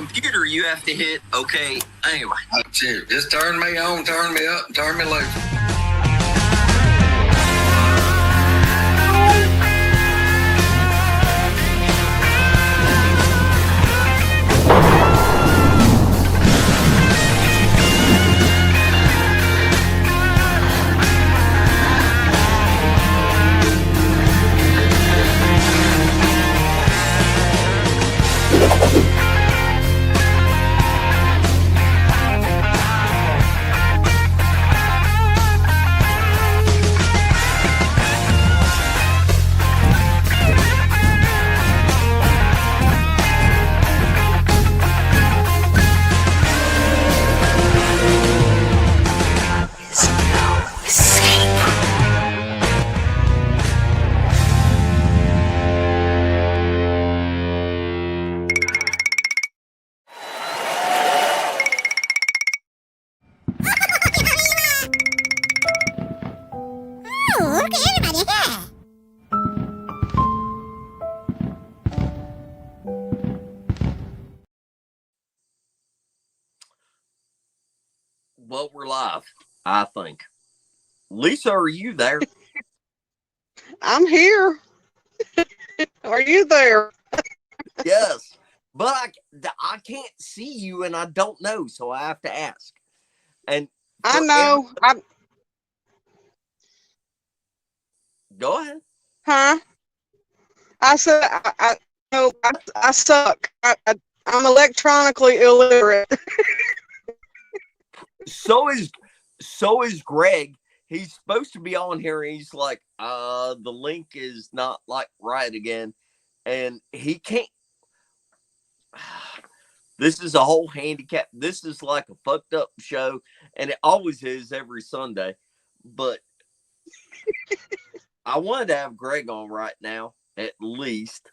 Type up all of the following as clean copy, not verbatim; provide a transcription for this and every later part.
computer, you have to hit okay. Anyway. That's it. Just turn me on, turn me up, and turn me loose. Well, we're live, I think. Lisa, are you there? I'm here. Are you there? Yes, but I can't see you, and I don't know, so I have to ask. And I know. Go ahead. Huh? I said I know I suck. I'm electronically illiterate. So is Greg. He's supposed to be on here, and he's like, the link is not like right again, and he can't. This is a whole handicap. This is like a fucked up show, and it always is every Sunday. But I wanted to have Greg on right now, at least.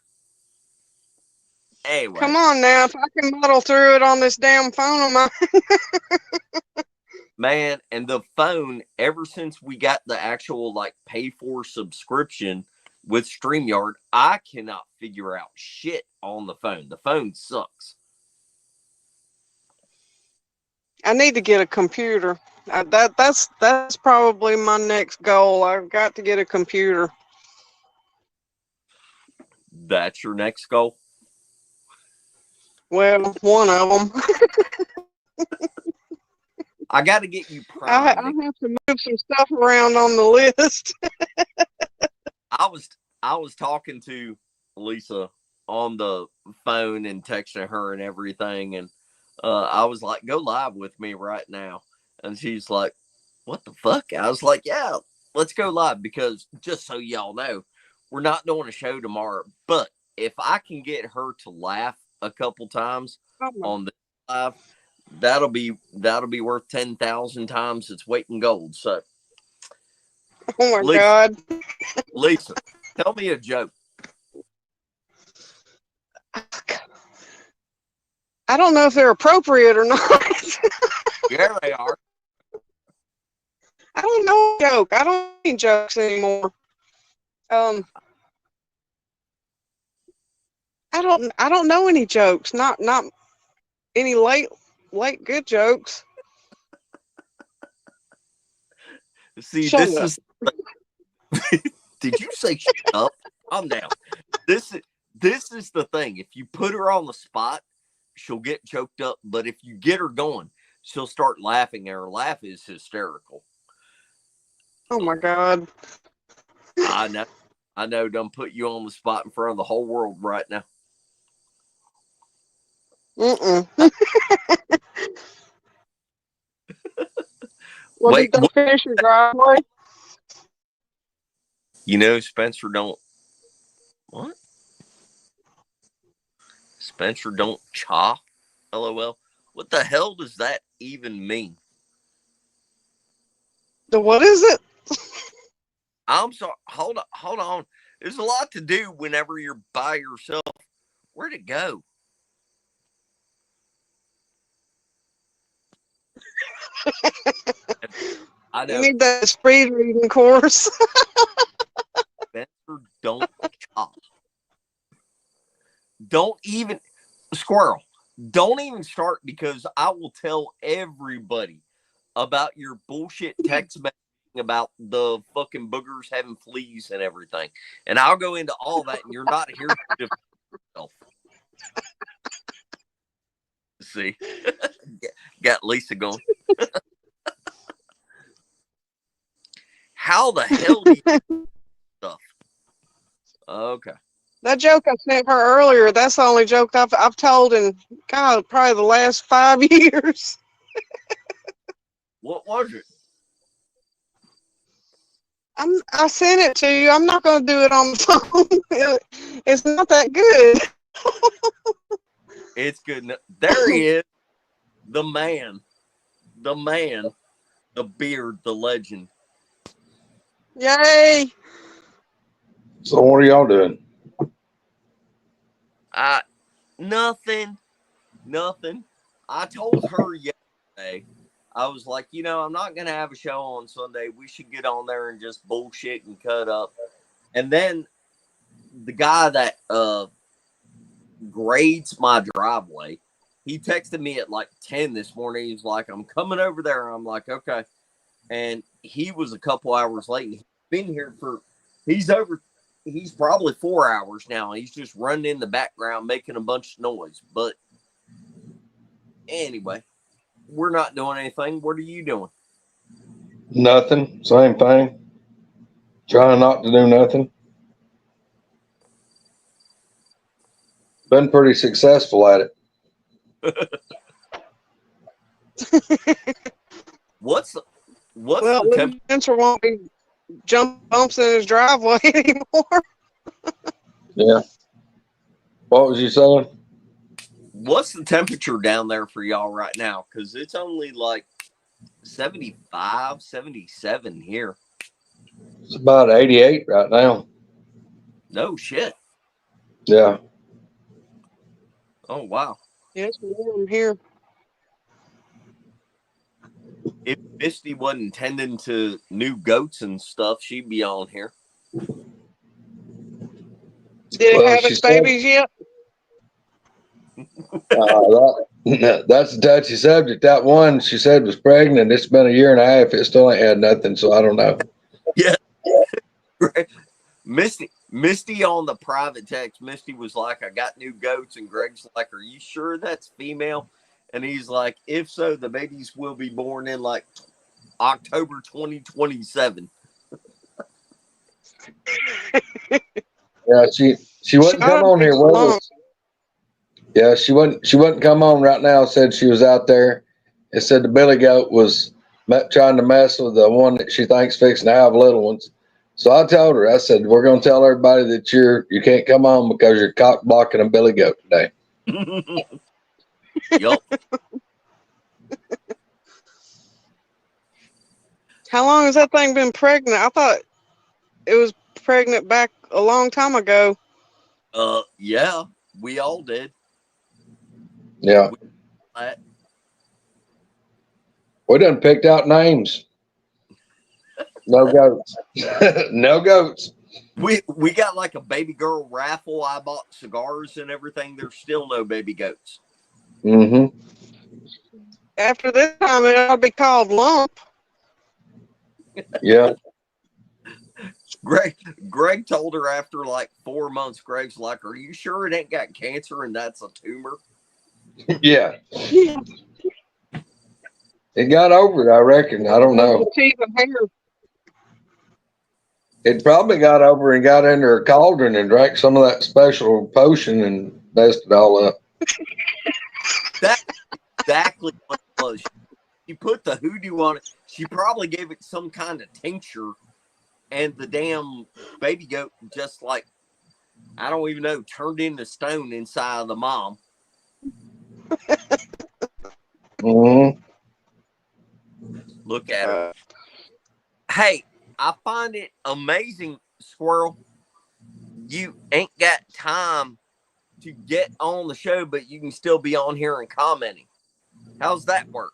Anyway. Come on now, if I can muddle through it on this damn phone of mine. Man, and the phone, ever since we got the actual like pay for subscription with StreamYard, I cannot figure out shit on the phone. The phone sucks. I need to get a computer. That's probably my next goal. I've got to get a computer. That's your next goal? Well, one of them. I got to get you primed. I have to move some stuff around on the list. I was talking to Lisa on the phone and texting her and everything, and I was like, "Go live with me right now," and she's like, "What the fuck?" I was like, "Yeah, let's go live," because just so y'all know, we're not doing a show tomorrow. But if I can get her to laugh a couple times on the live, that'll be worth 10,000 times its weight in gold. So, oh my God, Lisa, tell me a joke. I don't know if they're appropriate or not. Yeah, they are. I don't know a joke. I don't need jokes anymore. I don't know any jokes. Not any late good jokes. See, shut this up. is. Did you say shut up? Calm down. This is the thing. If you put her on the spot, she'll get choked up. But if you get her going, she'll start laughing, and her laugh is hysterical. Oh my God. I know. Don't put you on the spot in front of the whole world right now. Well, Wait, did you finish your driveway? You know, Spencer don't. What? Spencer don't cha? LOL. What the hell does that even mean? What is it? I'm sorry. Hold on. There's a lot to do whenever you're by yourself. Where'd it go? I know. You need that speed reading course. Spencer, don't chop. Don't even, squirrel, Don't even start, because I will tell everybody about your bullshit text messaging about the fucking boogers having fleas and everything. And I'll go into all that, and you're not here to defend yourself. See? Got Lisa going. How the hell do you stuff? Okay. That joke I sent her earlier, that's the only joke I've told in, God, probably the last 5 years. What was it? I sent it to you. I'm not going to do it on the phone. It's not that good. It's good. There he is. The man. The man. The beard. The legend. Yay. So what are y'all doing? Nothing. I told her yesterday, I was like, I'm not going to have a show on Sunday. We should get on there and just bullshit and cut up. And then the guy that grades my driveway, he texted me at like 10 this morning. He's like, I'm coming over there. I'm like, okay. And he was a couple hours late. And he's been here he's probably 4 hours now. He's just running in the background making a bunch of noise. But anyway, we're not doing anything. What are you doing? Nothing. Same thing. Trying not to do nothing. Been pretty successful at it. What's Well, the temp? Spencer won't be jumping bumps in his driveway anymore. Yeah. What was you saying? What's the temperature down there for y'all right now? Because it's only like 75, 77 here. It's about 88 right now. No shit. Yeah. Oh, wow. Yeah, it's warm here. If Misty wasn't tending to new goats and stuff, she'd be on here. Did it have its babies yet? That's a touchy subject. That one she said was pregnant. It's been a year and a half. It still ain't had nothing, so I don't know. Yeah. Misty on the private text, Misty was like, I got new goats. And Greg's like, are you sure that's female? And he's like, if so, the babies will be born in like October 2027. Yeah, she wouldn't come on here with us. Yeah, she wouldn't come on right now. Said she was out there. It said the billy goat was trying to mess with the one that she thinks fixing to have little ones. So I told her, I said, we're going to tell everybody that you can't come on because you're cock blocking a billy goat today. Yup. How long has that thing been pregnant? I thought it was pregnant back a long time ago. Yeah, we all did. Yeah. We done picked out names. No goats. No goats. We got like a baby girl raffle. I bought cigars and everything. There's still no baby goats. Mm-hmm. After this time, it ought to be called Lump. Yeah. Greg told her after like 4 months, Greg's like, are you sure it ain't got cancer and that's a tumor? Yeah. It got over it, I reckon. I don't know. Teeth and hair. It probably got over and got into her cauldron and drank some of that special potion and messed it all up. That's exactly what it was. She put the hoodoo on it. She probably gave it some kind of tincture, and the damn baby goat just like, I don't even know, turned into stone inside of the mom. Mm-hmm. Look at her. Hey, I find it amazing, Squirrel. You ain't got time to get on the show, but you can still be on here and commenting. How's that work?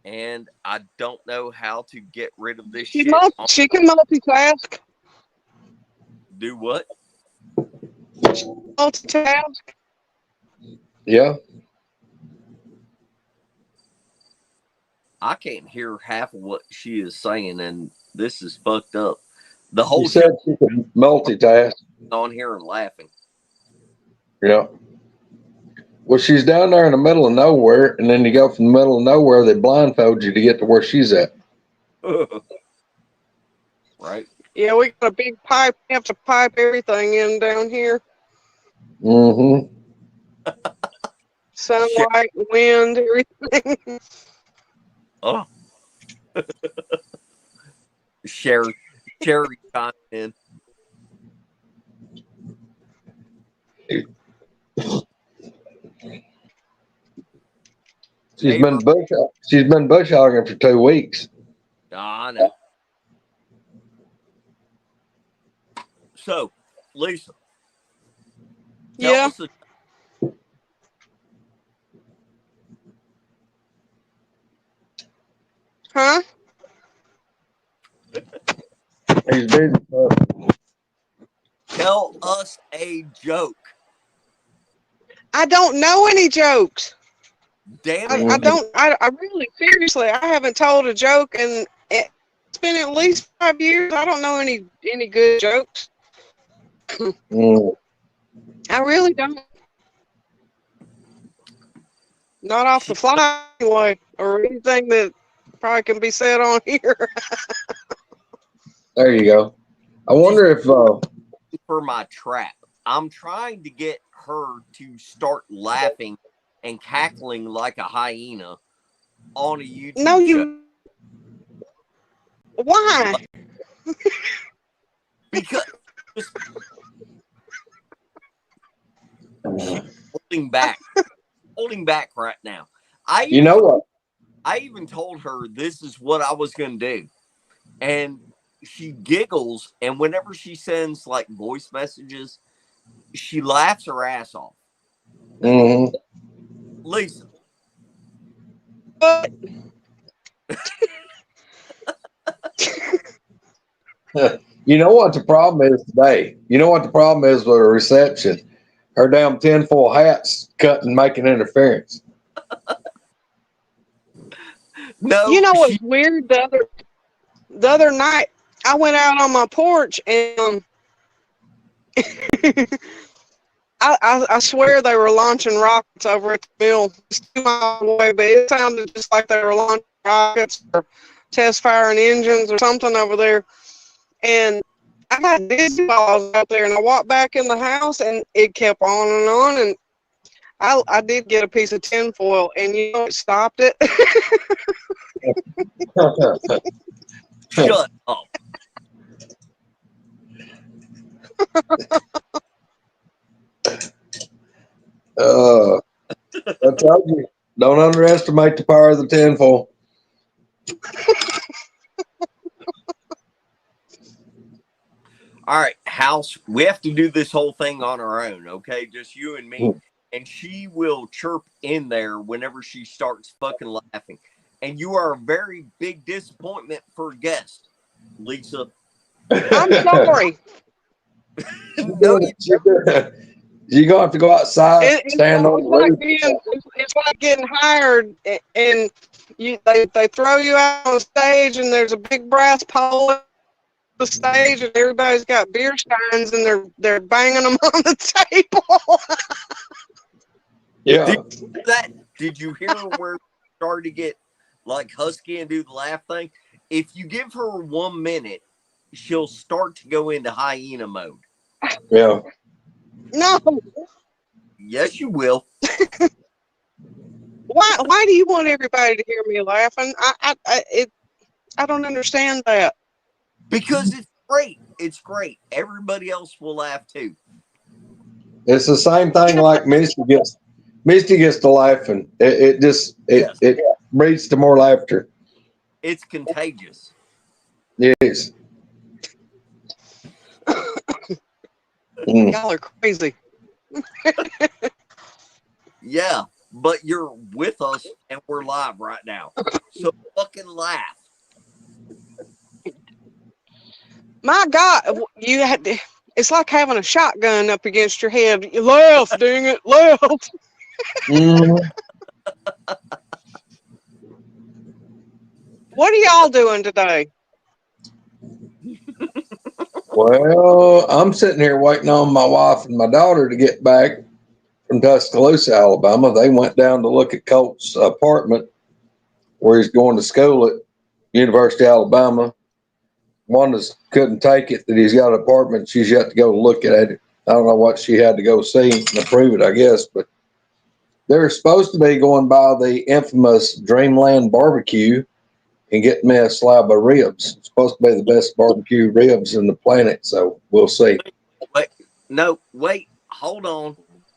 And I don't know how to get rid of this shit. She can multitask. Do what? Multitask. Yeah. I can't hear half of what she is saying, and this is fucked up. The She whole said show she could multitask. on here and laughing. Yeah. Well, she's down there in the middle of nowhere, and then you go from the middle of nowhere, they blindfold you to get to where she's at. Right? Yeah, we got a big pipe. We have to pipe everything in down here. Mm-hmm. Sunlight, wind, everything. Oh. Sherry chiming in. She's been bush hogging for 2 weeks. I know. So, Lisa, tell Yeah. us Huh? He's busy. tell us a joke. I don't know any jokes. Damn I it. don't. I really, seriously, I haven't told a joke, and it's been at least 5 years. I don't know any good jokes. Mm. I really don't. Not off the fly, anyway, or anything that probably can be said on here. There you go. I wonder if For my trap, I'm trying to get her to start laughing and cackling like a hyena on a YouTube No, show. you. Why? Because just holding back right now. you know what? I even told her this is what I was going to do. And she giggles. And whenever she sends like voice messages, she laughs her ass off. Mm-hmm. Lisa. But You know what the problem is today? You know what the problem is with her reception? Her damn tinfoil hat's cutting, making interference. No. you know what's weird? The other night, I went out on my porch and I swear they were launching rockets over at the mill, just 2 miles away, but it sounded just like they were launching rockets or test firing engines or something over there. And I got dizzy while I was out there, and I walked back in the house, and it kept on, and I did get a piece of tinfoil, and you know it stopped it. Shut up. I told you, don't underestimate the power of the tinfoil. All right, house, we have to do this whole thing on our own, okay? Just you and me. And she will chirp in there whenever she starts fucking laughing. And you are a very big disappointment for a guest, Lisa. I'm sorry. No, You're gonna have to go outside, stand on the roof. It's like getting hired, and they throw you out on stage, and there's a big brass pole on the stage, and everybody's got beer steins, and they're banging them on the table. Yeah. Did you hear where it started to get like husky and do the laugh thing? If you give her 1 minute, she'll start to go into hyena mode. Yeah. No. Yes, you will. Why do you want everybody to hear me laughing? I don't understand that. Because it's great. It's great. Everybody else will laugh too. It's the same thing like Misty gets to laughing. It breeds to more laughter. It's contagious. Yes. Y'all are crazy. Yeah, but you're with us and we're live right now. So fucking laugh. My God, you had to, It's like having a shotgun up against your head. Left, dang it, left. Mm, What are y'all doing today? well, I'm sitting here waiting on my wife and my daughter to get back from Tuscaloosa, Alabama. They went down to look at Colt's apartment where he's going to school at University of Alabama. Wanda couldn't take it that he's got an apartment. She's yet to go look at it. I don't know what she had to go see and approve it, I guess. But they're supposed to be going by the infamous Dreamland barbecue and getting me a slab of ribs. It's supposed to be the best barbecue ribs in the planet. So we'll see. Wait, hold on.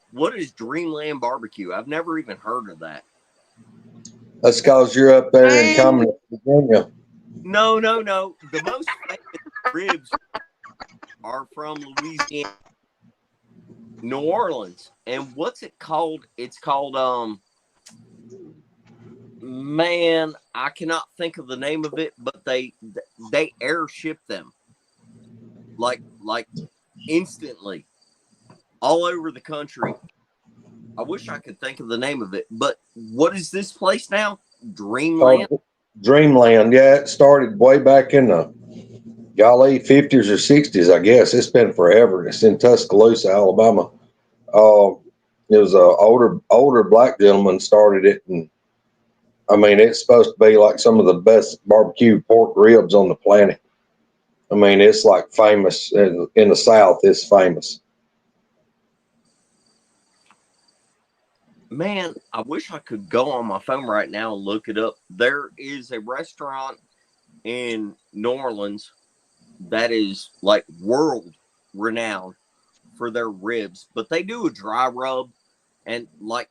What is Dreamland barbecue? I've never even heard of that. That's because you're up there in Commonwealth, Virginia. No. The most famous ribs are from Louisiana, New Orleans. And what's it called? It's called man, I cannot think of the name of it, but they airship them like instantly all over the country. I wish I could think of the name of it, but what is this place now? Dreamland? Dreamland, yeah. It started way back in the golly 50s or 60s, I guess. It's been forever. It's in Tuscaloosa, Alabama. It was a older black gentleman started it, and I mean, it's supposed to be like some of the best barbecue pork ribs on the planet. I mean, it's like famous in the South. It's famous. Man, I wish I could go on my phone right now and look it up. There is a restaurant in New Orleans that is like world renowned for their ribs, but they do a dry rub, and like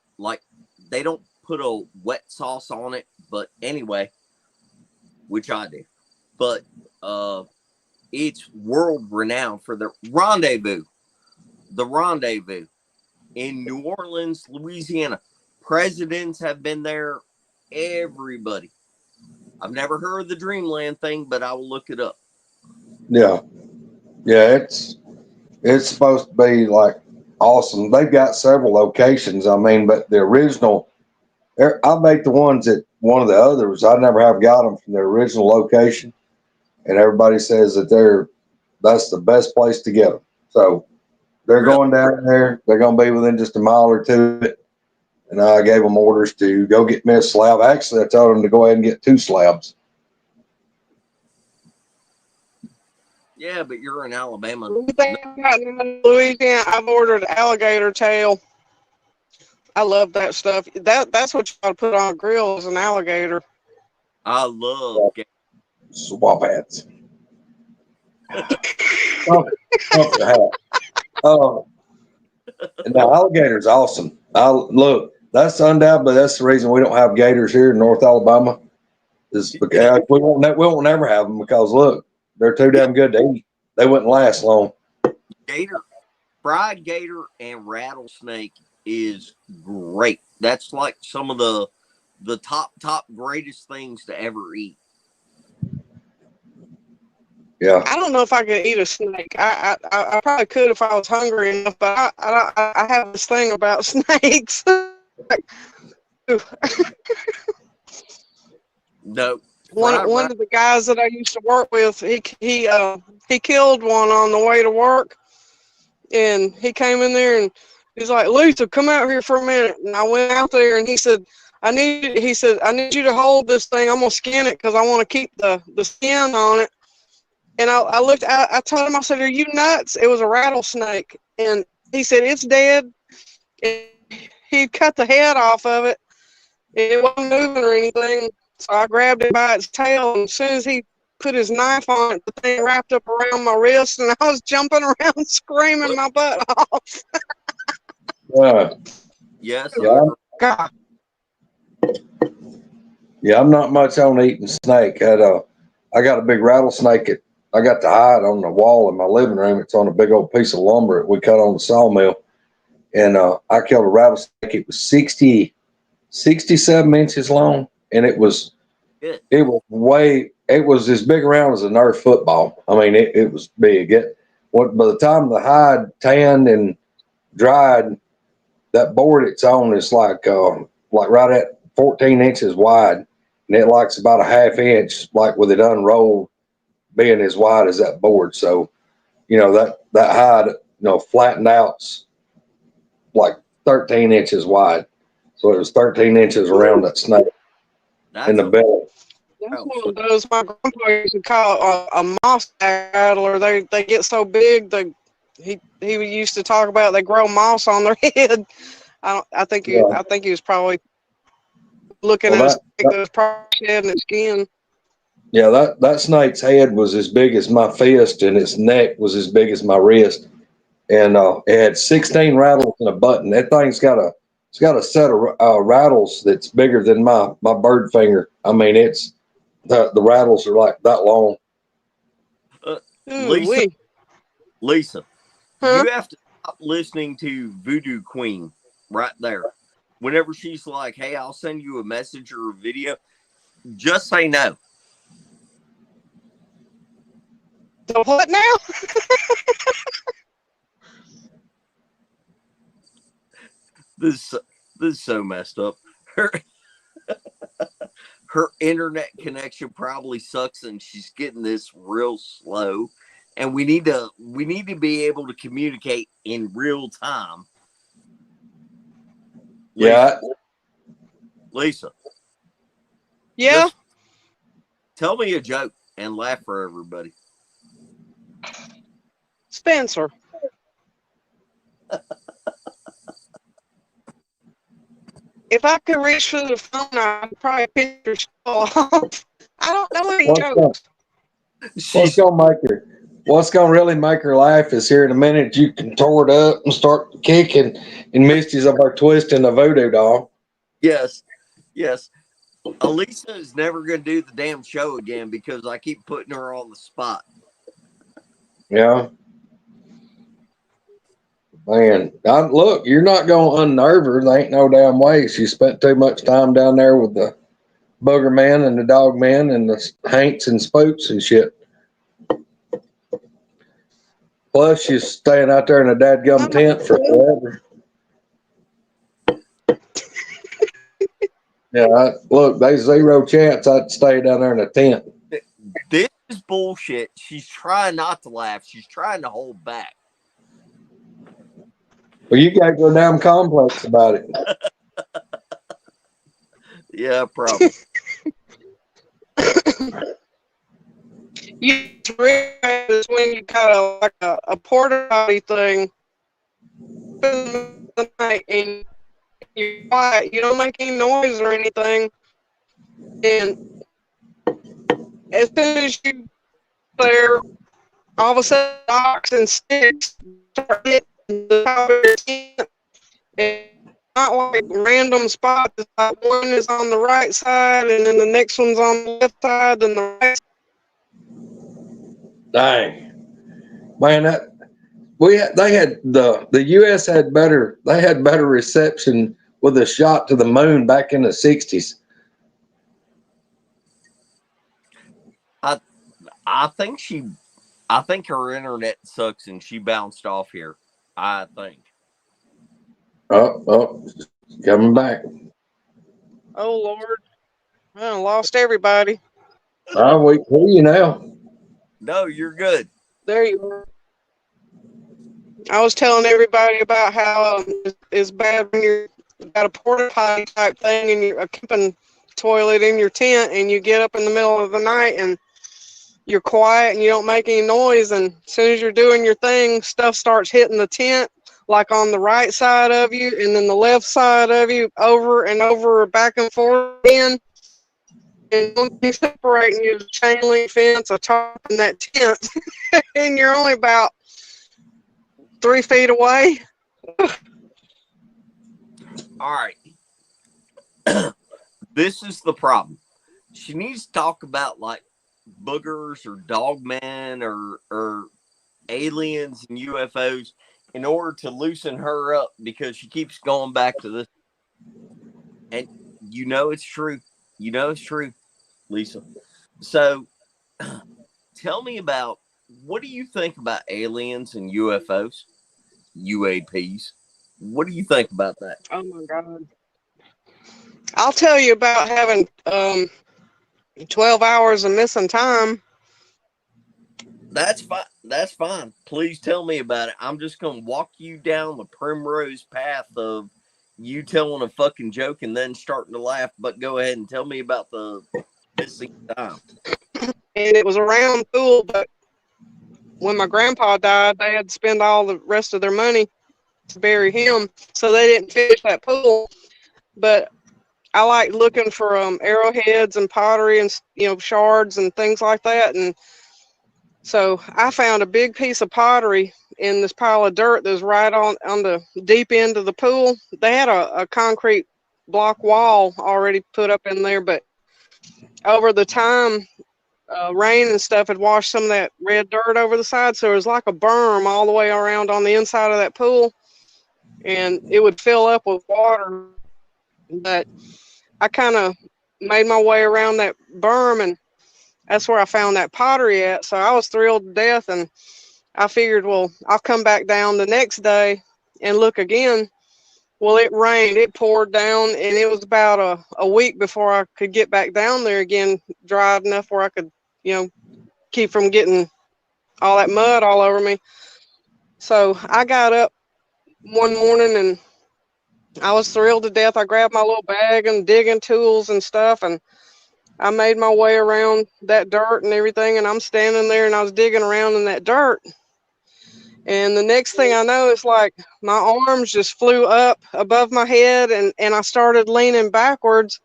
they don't put a wet sauce on it. But anyway, which I do, but it's world renowned for their rendezvous. The Rendezvous in New Orleans, Louisiana. Presidents have been there. Everybody. I've never heard of the Dreamland thing, but I will look it up. Yeah, it's supposed to be like awesome. They've got several locations. I mean, but the original, I make the ones at one of the others. I never have got them from their original location, and everybody says that that's the best place to get them. So they're going down there. They're going to be within just a mile or two of it. And I gave them orders to go get me a slab. Actually, I told them to go ahead and get 2 slabs. Yeah, but you're in Alabama. Louisiana, I've ordered alligator tail. I love that stuff. That's what you got to put on a grill is an alligator. I love swamp hats. And the alligator's awesome. Look, that's undoubtedly that's the reason we don't have gators here in North Alabama. Is because we won't never have them because look, they're too damn good to eat. They wouldn't last long. Fried gator and rattlesnake is great. That's like some of the top greatest things to ever eat. Yeah. I don't know if I could eat a snake. I probably could if I was hungry enough, but I have this thing about snakes. No. One of the guys that I used to work with, he killed one on the way to work, and he came in there and he's like, "Lisa, come out here for a minute." And I went out there, and he said, "I need you to hold this thing. I'm gonna skin it because I want to keep the skin on it." And I looked. I told him, I said, "Are you nuts?" It was a rattlesnake, and he said, "It's dead." And he cut the head off of it. It wasn't moving or anything. So I grabbed it by its tail, and as soon as he put his knife on it, the thing wrapped up around my wrist, and I was jumping around screaming my butt off. Yes. God. Yeah, I'm not much on eating snake. I got a big rattlesnake I got to hide on the wall in my living room. It's on a big old piece of lumber that we cut on the sawmill. And I killed a rattlesnake. It was 67 inches long. And it was as big around as a Nerf football. I mean, it was big. what by the time the hide tanned and dried, that board it's on is like right at 14 inches wide, and it likes about a half inch, like with it unrolled, being as wide as that board. So, that hide, flattened out's like 13 inches wide. So it was 13 inches around that snake in That's the belly. That's one of those my grandpa used to call a moss rattler. They get so big. He used to talk about they grow moss on their head. I think he was probably looking at a snake that was probably shedding its skin. Yeah, that snake's head was as big as my fist, and its neck was as big as my wrist, and it had 16 rattles and a button. That thing's got a set of rattles that's bigger than my bird finger. I mean, it's the rattles are like that long. Lisa, huh? you have to stop listening to Voodoo Queen right there. Whenever she's like, "Hey, I'll send you a message or a video," just say no. So what now? This is so messed up. Her internet connection probably sucks, and she's getting this real slow. And we need to be able to communicate in real time. Lisa. Yeah. Tell me a joke and laugh for everybody. Spencer. If I could reach for the phone, I'd probably pick your skull off. I don't know any jokes. What's gonna really make her laugh is here in a minute you can tore it up and start kicking, and Misty's up there twisting the voodoo doll. Yes. Elisa is never going to do the damn show again because I keep putting her on the spot. Yeah. Man, look, you're not going to unnerve her. There ain't no damn way. She spent too much time down there with the booger man and the dog man and the haints and spooks and shit. Plus, she's staying out there in a dadgum tent for forever. Yeah, look, there's zero chance I'd stay down there in a tent. This is bullshit. She's trying not to laugh. She's trying to hold back. Well, you got to go down complex about it. Yeah, probably. You realize when you got a porta potty thing in the night and you're quiet, you don't make any noise or anything, and as soon as you there, all of a sudden rocks and sticks start hitting the top of your tent. It's not like random spots. It's like one is on the right side and then the next one's on the left side and the right. Dang, man, they had the U.S. had better reception with a shot to the moon back in the '60s. I think her internet sucks and she bounced off here. I think. Oh, coming back. Oh Lord, I lost everybody. We hear you now. No, you're good. There you are. I was telling everybody about how it's bad when you've got a porta potty type thing and you're a camping toilet in your tent and you get up in the middle of the night and you're quiet and you don't make any noise, and as soon as you're doing your thing, stuff starts hitting the tent like on the right side of you and then the left side of you, over and over, back and forth again. And one thing separating you is a chain link fence atop in that tent, and you're only about 3 feet away. All right. This is the problem. She needs to talk about like boogers or dogmen or aliens and UFOs in order to loosen her up, because she keeps going back to this. And it's true. It's true, Lisa. So tell me about what do you think about aliens and UFOs, UAPs? What do you think about that? Oh my God. I'll tell you about having 12 hours of missing time. That's fine. That's fine. Please tell me about it. I'm just gonna walk you down the primrose path of you telling a fucking joke and then starting to laugh. But go ahead and tell me about the missing time. And it was a round pool, but when my grandpa died, they had to spend all the rest of their money to bury him, so they didn't finish that pool. But I like looking for arrowheads and pottery and shards and things like that. And so I found a big piece of pottery in this pile of dirt that was right on the deep end of the pool. They had a concrete block wall already put up in there, but over the time, rain and stuff had washed some of that red dirt over the side. So it was like a berm all the way around on the inside of that pool, and it would fill up with water. But I kind of made my way around that berm, and that's where I found that pottery at. So I was thrilled to death, and I figured, well, I'll come back down the next day and look again. Well, it rained, it poured down, and it was about a week before I could get back down there again, dry enough where I could, keep from getting all that mud all over me. So I got up one morning and I was thrilled to death. I grabbed my little bag and digging tools and stuff, and I made my way around that dirt and everything, and I'm standing there and I was digging around in that dirt. And the next thing I know, it's like my arms just flew up above my head, and I started leaning backwards.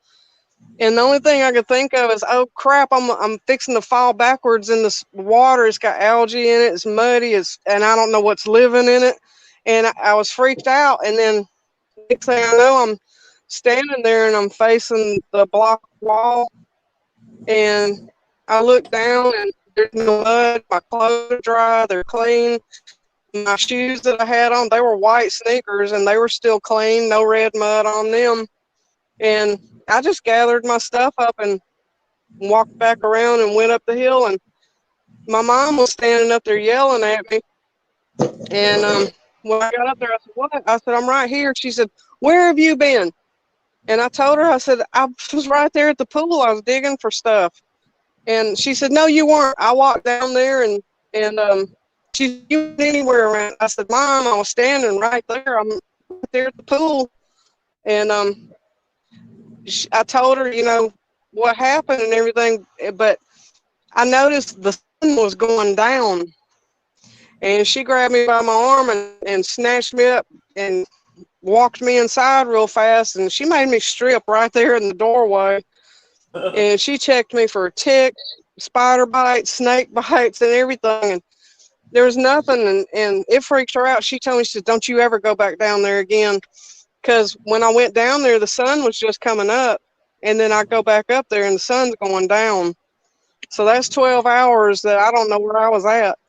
And the only thing I could think of is, oh crap, I'm fixing to fall backwards in this water. It's got algae in it, it's muddy, and I don't know what's living in it. And I was freaked out. And then next thing I know, I'm standing there and I'm facing the block wall. And I look down and there's no mud. My clothes are dry, they're clean. My shoes that I had on, they were white sneakers and they were still clean, no red mud on them. And I just gathered my stuff up and walked back around and went up the hill. And my mom was standing up there yelling at me. And when I got up there, I said, "What?" I said, "I'm right here." She said, "Where have you been?" And I told her, I said, "I was right there at the pool. I was digging for stuff." And she said, "No, you weren't." I walked down there and she said, "You went anywhere around?" I said, "Mom, I was standing right there. I'm right there at the pool." And I told her, what happened and everything, but I noticed the sun was going down, and she grabbed me by my arm and snatched me up and walked me inside real fast, and she made me strip right there in the doorway. And she checked me for ticks, spider bites, snake bites, and everything, and there was nothing, and it freaked her out. She told me, she said, "Don't you ever go back down there again," because when I went down there, the sun was just coming up, and then I go back up there and the sun's going down. So that's 12 hours that I don't know where I was at.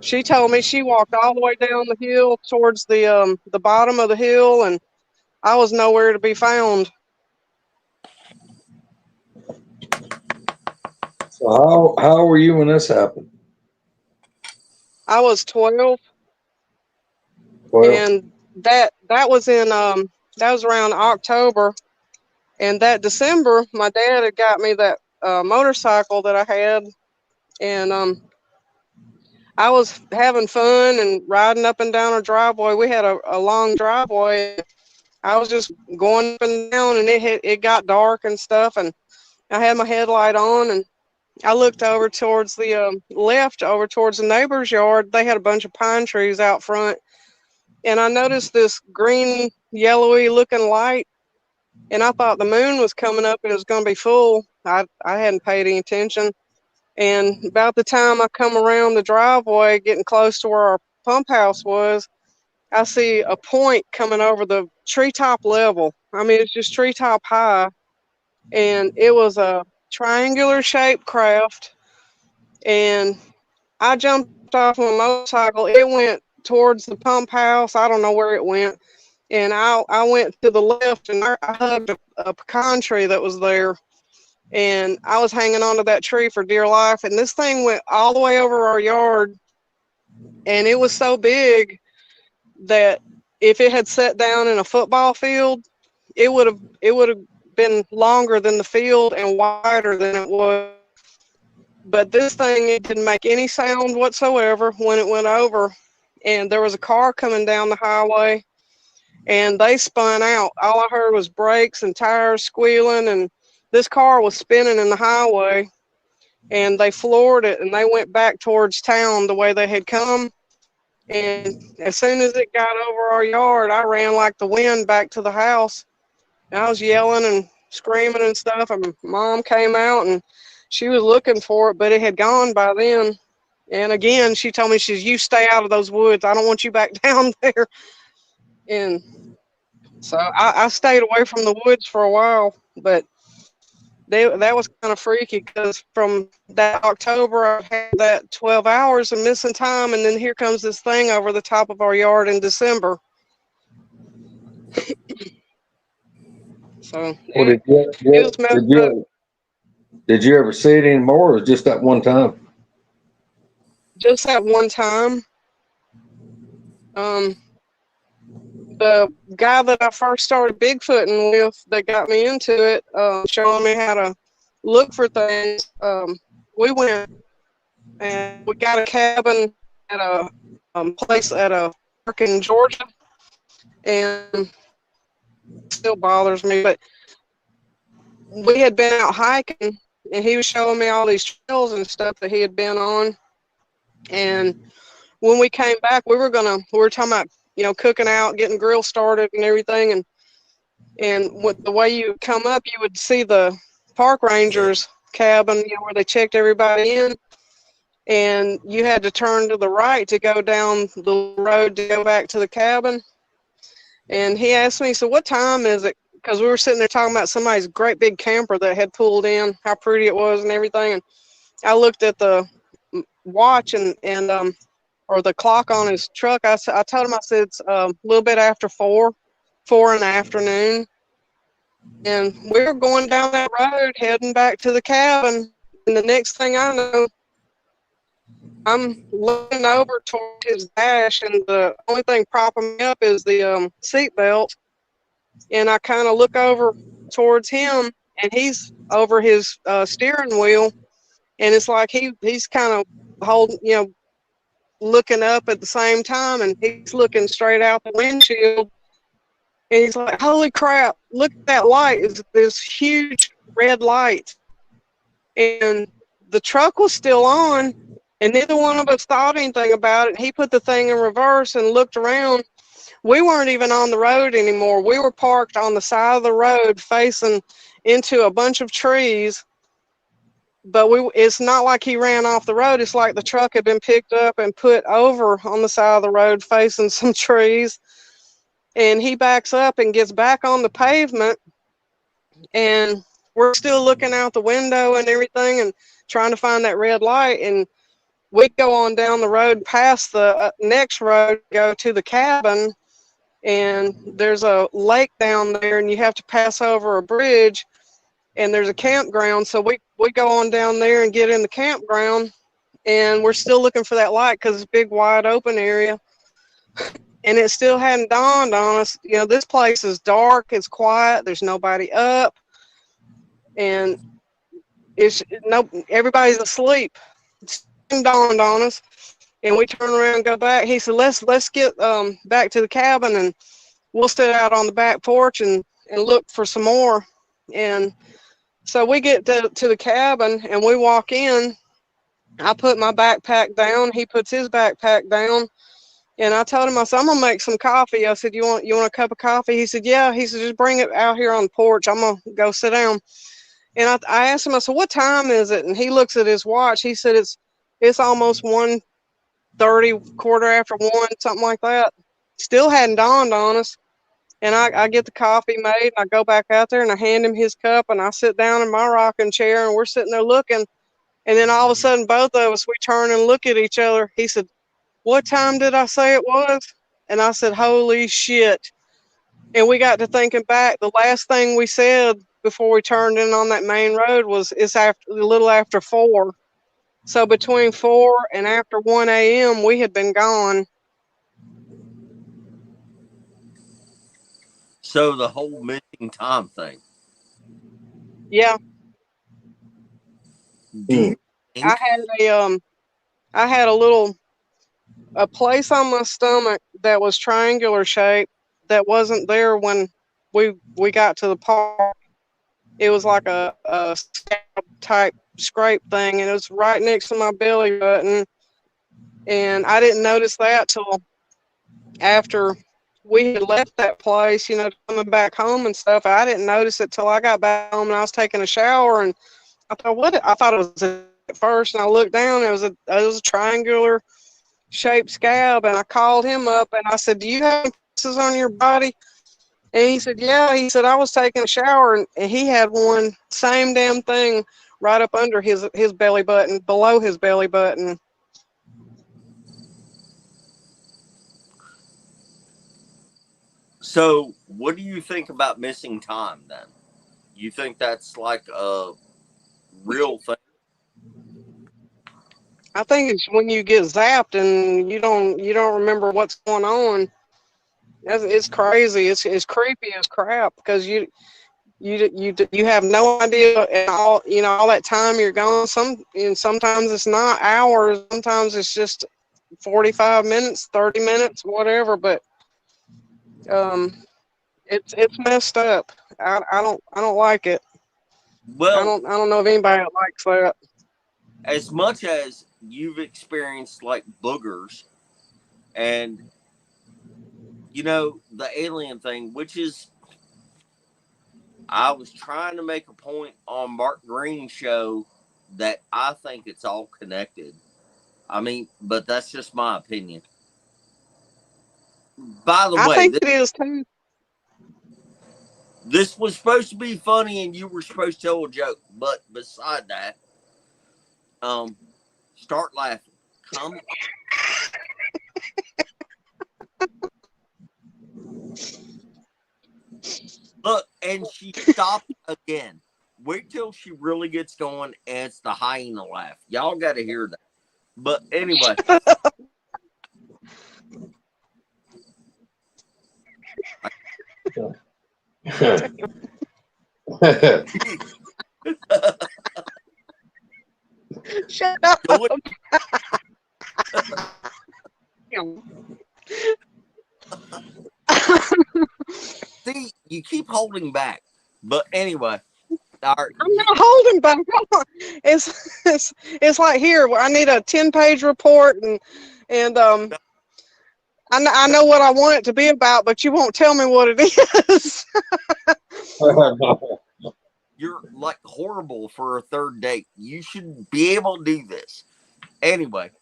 She told me she walked all the way down the hill towards the bottom of the hill, and I was nowhere to be found. So how were you when this happened? I was 12, and that was in that was around October, and that December my dad had got me that motorcycle that I had, and I was having fun and riding up and down our driveway. We had a long driveway. I was just going up and down, and it got dark and stuff, and I had my headlight on, and I looked over towards the left, over towards the neighbor's yard. They had a bunch of pine trees out front, and I noticed this green, yellowy looking light, and I thought the moon was coming up and it was going to be full. I hadn't paid any attention. And about the time I come around the driveway, getting close to where our pump house was, I see a point coming over the treetop level. I mean, it's just treetop high, and it was a triangular shaped craft. And I jumped off my motorcycle. It went towards the pump house. I don't know where it went. And I went to the left, and I hugged a pecan tree that was there. And I was hanging onto that tree for dear life, and this thing went all the way over our yard, and it was so big that if it had sat down in a football field, it would have been longer than the field and wider than it was. But this thing, it didn't make any sound whatsoever when it went over. And there was a car coming down the highway, and they spun out. All I heard was brakes and tires squealing, and this car was spinning in the highway. And they floored it, and they went back towards town the way they had come. And as soon as it got over our yard, I ran like the wind back to the house. And I was yelling and screaming and stuff. And Mom came out, and she was looking for it, but it had gone by then. And again, she told me, you stay out of those woods. I don't want you back down there. And so I stayed away from the woods for a while, but that was kind of freaky, because from that October, I had that 12 hours of missing time, and then here comes this thing over the top of our yard in December. So Well, did you ever see it anymore, or was it just that one time? Just that one time. The guy that I first started Bigfooting with, that got me into it, showing me how to look for things. We went and we got a cabin at a place at a park in Georgia, and it still bothers me, but we had been out hiking, and he was showing me all these trails and stuff that he had been on. And when we came back, we were talking about, cooking out, getting grill started and everything. And with the way you come up, you would see the park ranger's cabin, where they checked everybody in. And you had to turn to the right to go down the road to go back to the cabin. And he asked me, so what time is it? Because we were sitting there talking about somebody's great big camper that had pulled in, how pretty it was and everything. And I looked at the watch and or the clock on his truck. I told him, I said, it's a little bit after 4 in the afternoon. And we were going down that road, heading back to the cabin. And the next thing I know, I'm looking over towards his dash, and the only thing propping me up is the seat belt. And I kind of look over towards him, and he's over his steering wheel. And it's like he's kind of holding, looking up at the same time, and he's looking straight out the windshield. And he's like, holy crap, look at that light. It's this huge red light. And the truck was still on, and neither one of us thought anything about it. He put the thing in reverse and looked around. We weren't even on the road anymore. We were parked on the side of the road facing into a bunch of trees. But it's not like he ran off the road. It's like the truck had been picked up and put over on the side of the road facing some trees. And he backs up and gets back on the pavement. And we're still looking out the window and everything and trying to find that red light. And we go on down the road past the next road, go to the cabin. And there's a lake down there, and you have to pass over a bridge. And there's a campground, so we go on down there and get in the campground, and we're still looking for that light because it's a big, wide open area. And it still hadn't dawned on us. This place is dark, it's quiet, there's nobody up, and everybody's asleep. It dawned on us, and we turn around and go back. He said, let's get back to the cabin, and we'll sit out on the back porch and look for some more. And so we get to the cabin, and we walk in. I put my backpack down. He puts his backpack down. And I told him, I said, I'm going to make some coffee. I said, you want a cup of coffee? He said, yeah. He said, just bring it out here on the porch. I'm going to go sit down. And I asked him, I said, what time is it? And he looks at his watch. He said, it's almost 1:30, quarter after 1, something like that. Still hadn't dawned on us. And I get the coffee made, and I go back out there, and I hand him his cup, and I sit down in my rocking chair, and we're sitting there looking. And then all of a sudden, both of us, we turn and look at each other. He said, what time did I say it was? And I said, holy shit. And we got to thinking back. The last thing we said before we turned in on that main road it's after a little after 4. So between 4 and after 1 a.m. we had been gone. So the whole missing time thing. Yeah. Do you think I had a place on my stomach that was triangular shaped that wasn't there when we got to the park. It was like a scab type scrape thing, and it was right next to my belly button. And I didn't notice that till after we had left that place, coming back home and stuff. I didn't notice it till I got back home and I was taking a shower, and I thought it was at first, and I looked down. It was a triangular shaped scab, and I called him up and I said, "Do you have any pieces on your body?" And he said, "Yeah." He said, "I was taking a shower and he had one same damn thing right up under his belly button, below his belly button." So, what do you think about missing time then? You think that's like a real thing? I think it's when you get zapped and you don't remember what's going on. It's crazy. It's creepy as crap because you have no idea, and all that time you're gone. Sometimes it's not hours. Sometimes it's just 45 minutes, 30 minutes, whatever. But it's messed up. I don't like it. Well, I don't know of anybody that likes that. as much as you've experienced like boogers and the alien thing, which is, I was trying to make a point on Mark Green's show that I think it's all connected. I mean, but that's just my opinion. By the I way, think it is too. this was supposed to be funny and you were supposed to tell a joke, but beside that, start laughing. Come. Look, and she stopped again. Wait till she really gets going, and it's the hyena laugh. Y'all got to hear that. But anyway. Shut up. See, you keep holding back. But anyway. I'm not holding back. It's like, here, I need a 10-page report, and I know what I want it to be about, but you won't tell me what it is. You're like horrible for a third date. You should be able to do this. Anyway.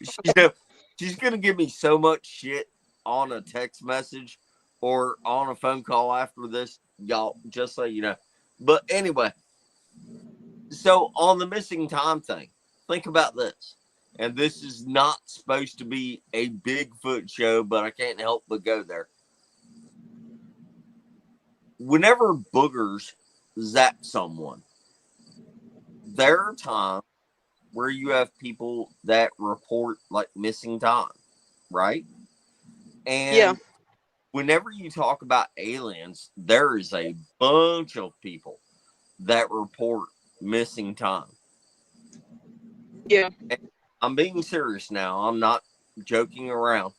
She's going to give me so much shit on a text message or on a phone call after this, y'all, just so you know. But anyway, so on the missing time thing, think about this. And this is not supposed to be a Bigfoot show, but I can't help but go there. Whenever boogers zap someone, there are times where you have people that report like missing time, right? And Yeah. whenever you talk about aliens, there is a bunch of people that report missing time. Yeah. And I'm being serious now. I'm not joking around.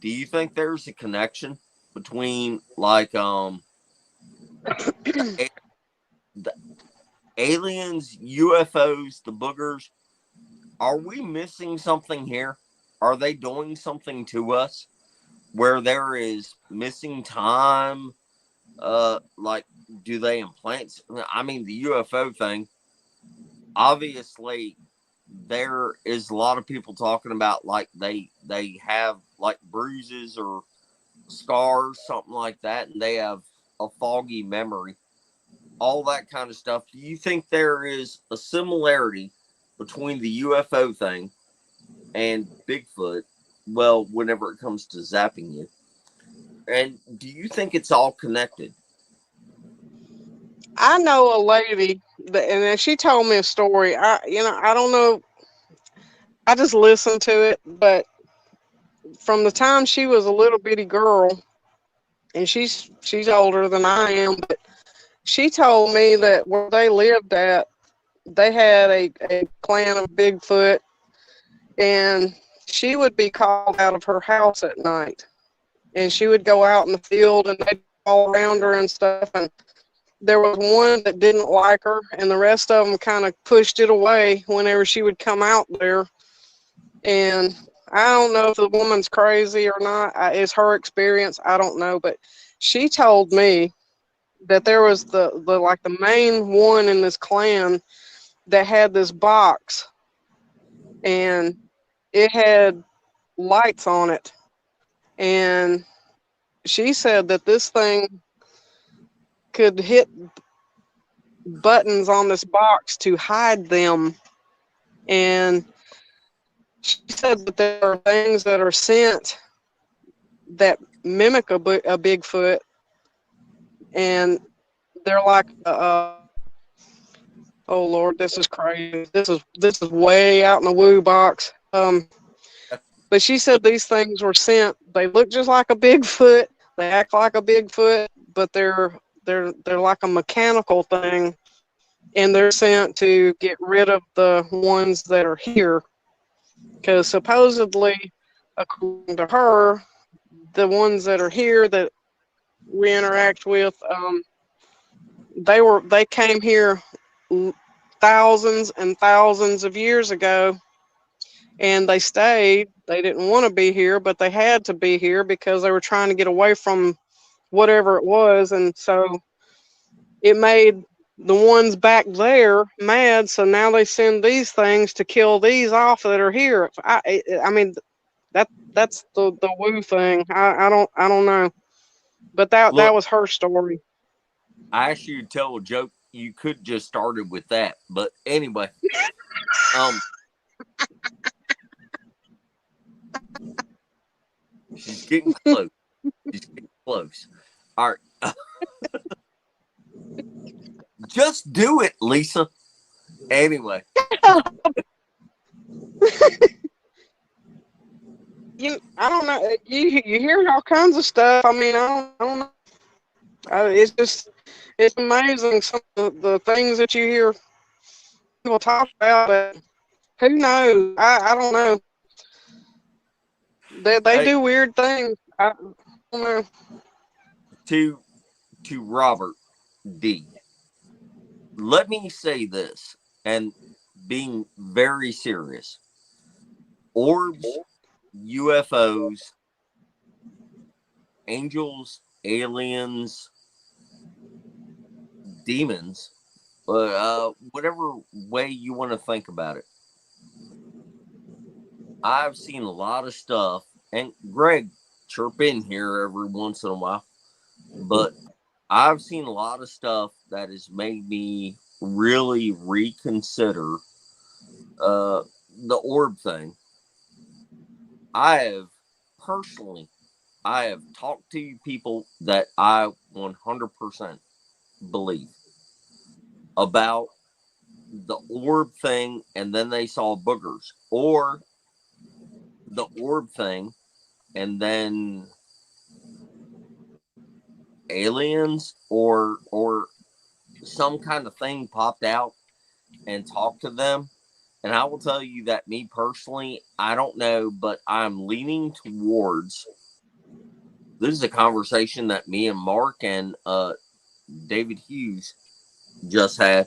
Do you think there's a connection between like the aliens, UFOs, the boogers? Are we missing something here? Are they doing something to us where there is missing time? Like, do they implant? I mean, the UFO thing, obviously, there is a lot of people talking about like they have like bruises or scars, something like that, and they have a foggy memory, all that kind of stuff. Do you think there is a similarity between the UFO thing and Bigfoot? Well, whenever it comes to zapping you, and do you think it's all connected? I know a lady that, and then she told me a story. I don't know. I just listened to it, but from the time she was a little bitty girl, and she's older than I am, but she told me that where they lived at, they had a clan of Bigfoot, and she would be called out of her house at night, and she would go out in the field, and they'd all around her and stuff, and there was one that didn't like her, and the rest of them kind of pushed it away whenever she would come out there. And I don't know if the woman's crazy or not. It's her experience. I don't know, but she told me that there was the like the main one in this clan that had this box, and it had lights on it, and she said that this thing could hit buttons on this box to hide them. And she said that there are things that are sent that mimic a Bigfoot, and they're like, oh Lord, this is crazy. This is way out in the woo box. But she said these things were sent. They look just like a Bigfoot. They act like a Bigfoot, but they're like a mechanical thing, and they're sent to get rid of the ones that are here. Because supposedly, according to her, the ones that are here that we interact with, they came here thousands and thousands of years ago, and they stayed. They didn't want to be here, but they had to be here because they were trying to get away from whatever it was, and so it made the ones back there mad. So now they send these things to kill these off that are here. I mean, that's the woo thing. I don't know, but that Look, was her story. I asked you to tell a joke. You could just started with that, but anyway, um, she's getting close. She's getting close. All right, just do it, Lisa. Anyway, I don't know. You hear all kinds of stuff. I mean, I don't know. It's amazing some of the things that you hear people talk about. But who knows? I don't know. They hey, do weird things. I don't know. to Robert D. Let me say this, and being very serious: orbs, UFOs, angels, aliens, demons, whatever way you want to think about it. I've seen a lot of stuff, and Greg, chirp in here every once in a while, but I've seen a lot of stuff that has made me really reconsider the orb thing. I have personally, I have talked to people that I 100% believe about the orb thing, and then they saw boogers, or the orb thing, and then aliens, or some kind of thing popped out and talked to them. And I will tell you that me personally, I don't know, but I'm leaning towards this is a conversation that me and Mark and David Hughes just had.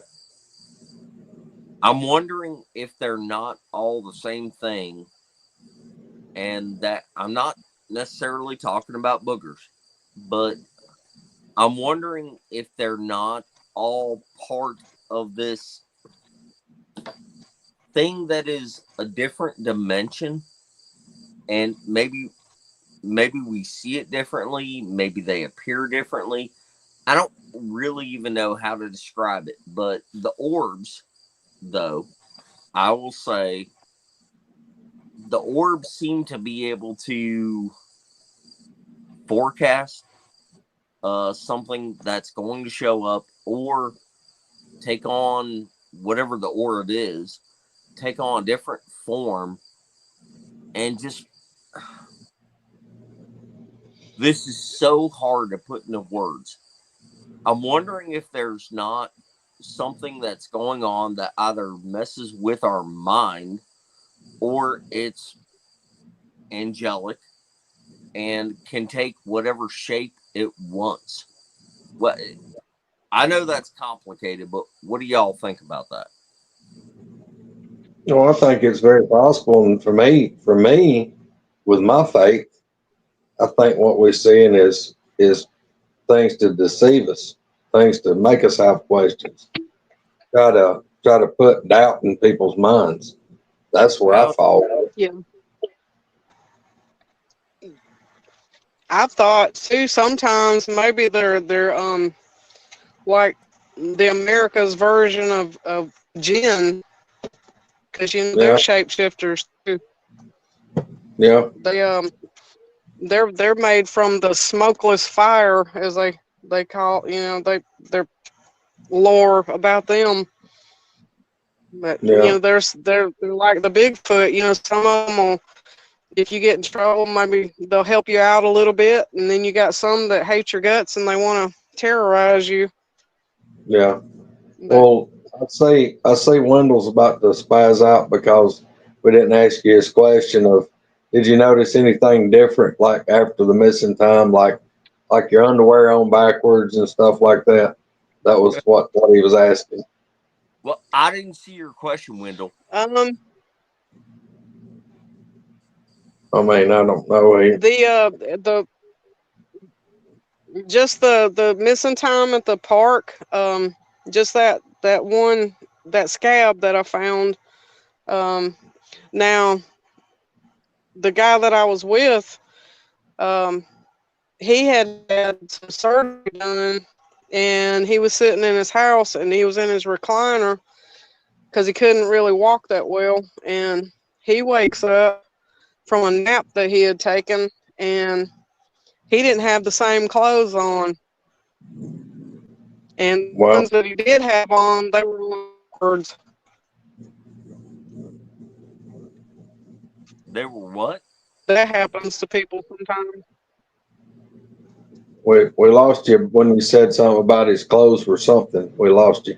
I'm wondering if they're not all the same thing, and that I'm not necessarily talking about boogers, but I'm wondering if they're not all part of this thing that is a different dimension, and maybe we see it differently, maybe they appear differently. I don't really even know how to describe it, but the orbs, though, I will say the orbs seem to be able to forecast something that's going to show up or take on whatever the aura is, take on a different form, and just this is so hard to put into words. I'm wondering if there's not something that's going on that either messes with our mind or it's angelic and can take whatever shape it wants. Well, I know that's complicated, but what do y'all think about that? Well, I think it's very possible, and for me, with my faith, I think what we're seeing is things to deceive us, things to make us have questions, try to put doubt in people's minds. That's where I How? fall. Yeah. I've thought too sometimes maybe they're like the America's version of jinn, because you know they're Yeah, shapeshifters too. yeah, They're made from the smokeless fire, as they call, you know, their lore about them. But you yeah, know, they're like the Bigfoot. You know, some of them will, if you get in trouble, maybe they'll help you out a little bit, and then you got some that hate your guts and they want to terrorize you. yeah. But Well, I say Wendell's about to spaz out because we didn't ask you his question of, did you notice anything different like after the missing time, like your underwear on backwards and stuff like that? That was what he was asking. Well, I didn't see your question, Wendell. um, I mean, I don't know. the just the missing time at the park. Just that one, that scab that I found. Um, now the guy that I was with, um, he had some surgery done, and he was sitting in his house, and he was in his recliner because he couldn't really walk that well, and he wakes up from a nap that he had taken, and he didn't have the same clothes on, and the Well, ones that he did have on, they were birds. They were what? That happens to people sometimes. we lost you when you said something about his clothes or something. We lost you.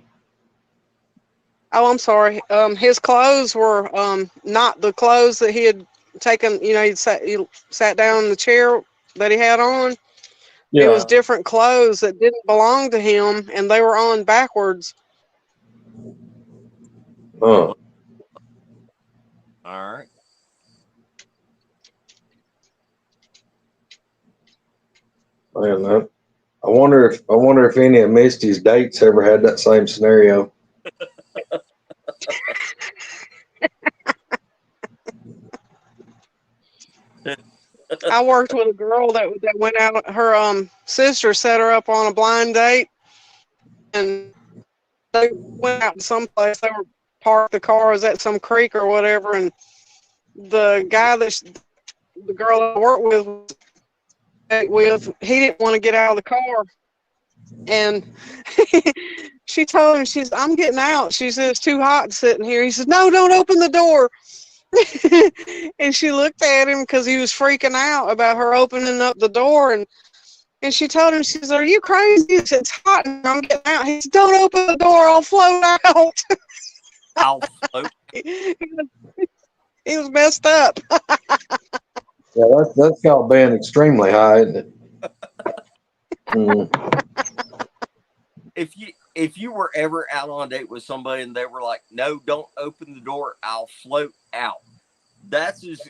Oh, I'm sorry. His clothes were not the clothes that he had taken. You know, he sat down in the chair that he had on. It Yeah. was different clothes that didn't belong to him, and they were on backwards. Oh, All right. man. I wonder if any of Misty's dates ever had that same scenario. I worked with a girl that went out. Her sister set her up on a blind date, and they went out someplace. They were parked the car was at some creek or whatever, and the guy the girl I worked with, he didn't want to get out of the car, and she told him, I'm getting out. She said, it's too hot sitting here. He said, no, don't open the door. And she looked at him because he was freaking out about her opening up the door, and she told him, she said, are you crazy? He said, it's hot and I'm getting out. He said, don't open the door, I'll float out. I'll float. He was messed up. Yeah, that's called being extremely high, isn't it? Mm. If you were ever out on a date with somebody and they were like, "No, don't open the door. I'll float out." That's as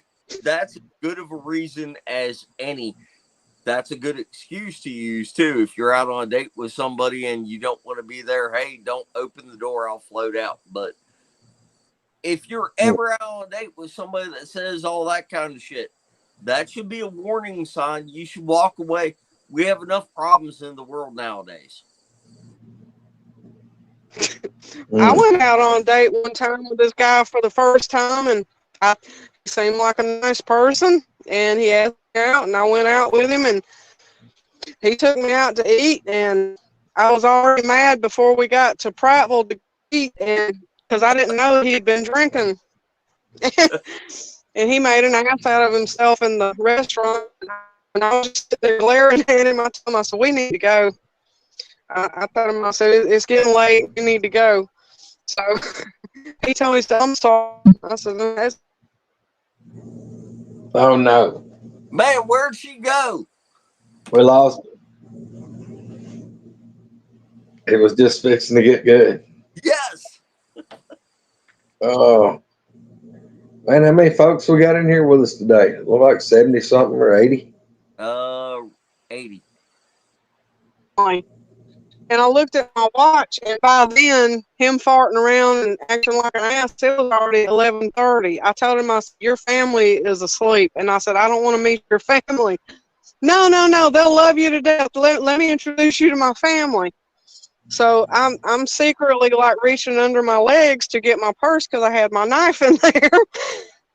good of a reason as any. That's a good excuse to use too. If you're out on a date with somebody and you don't want to be there, hey, don't open the door. I'll float out. But if you're ever out on a date with somebody that says all that kind of shit, that should be a warning sign. You should walk away. We have enough problems in the world nowadays. I Mm. went out on a date one time with this guy for the first time, and he seemed like a nice person, and he asked me out, and I went out with him, and he took me out to eat, and I was already mad before we got to Prattville to eat, and because I didn't know he'd been drinking. And he made an ass out of himself in the restaurant. And I was just sitting there glaring at him. I told him, I said, we need to go. I told him, I said, it's getting late. We need to go. So he told me, I'm sorry. I said, that's. Oh no. Man, where'd she go? We lost it. It was just fixing to get good. Yes. Oh. Man, how many folks we got in here with us today? Look like 70 something or 80. 80. And I looked at my watch, and by then, him farting around and acting like an ass, it was already 11:30. I told him, I said, your family is asleep. And I said, I don't want to meet your family. No, they'll love you to death. Let me introduce you to my family. So I'm secretly like reaching under my legs to get my purse because I had my knife in there.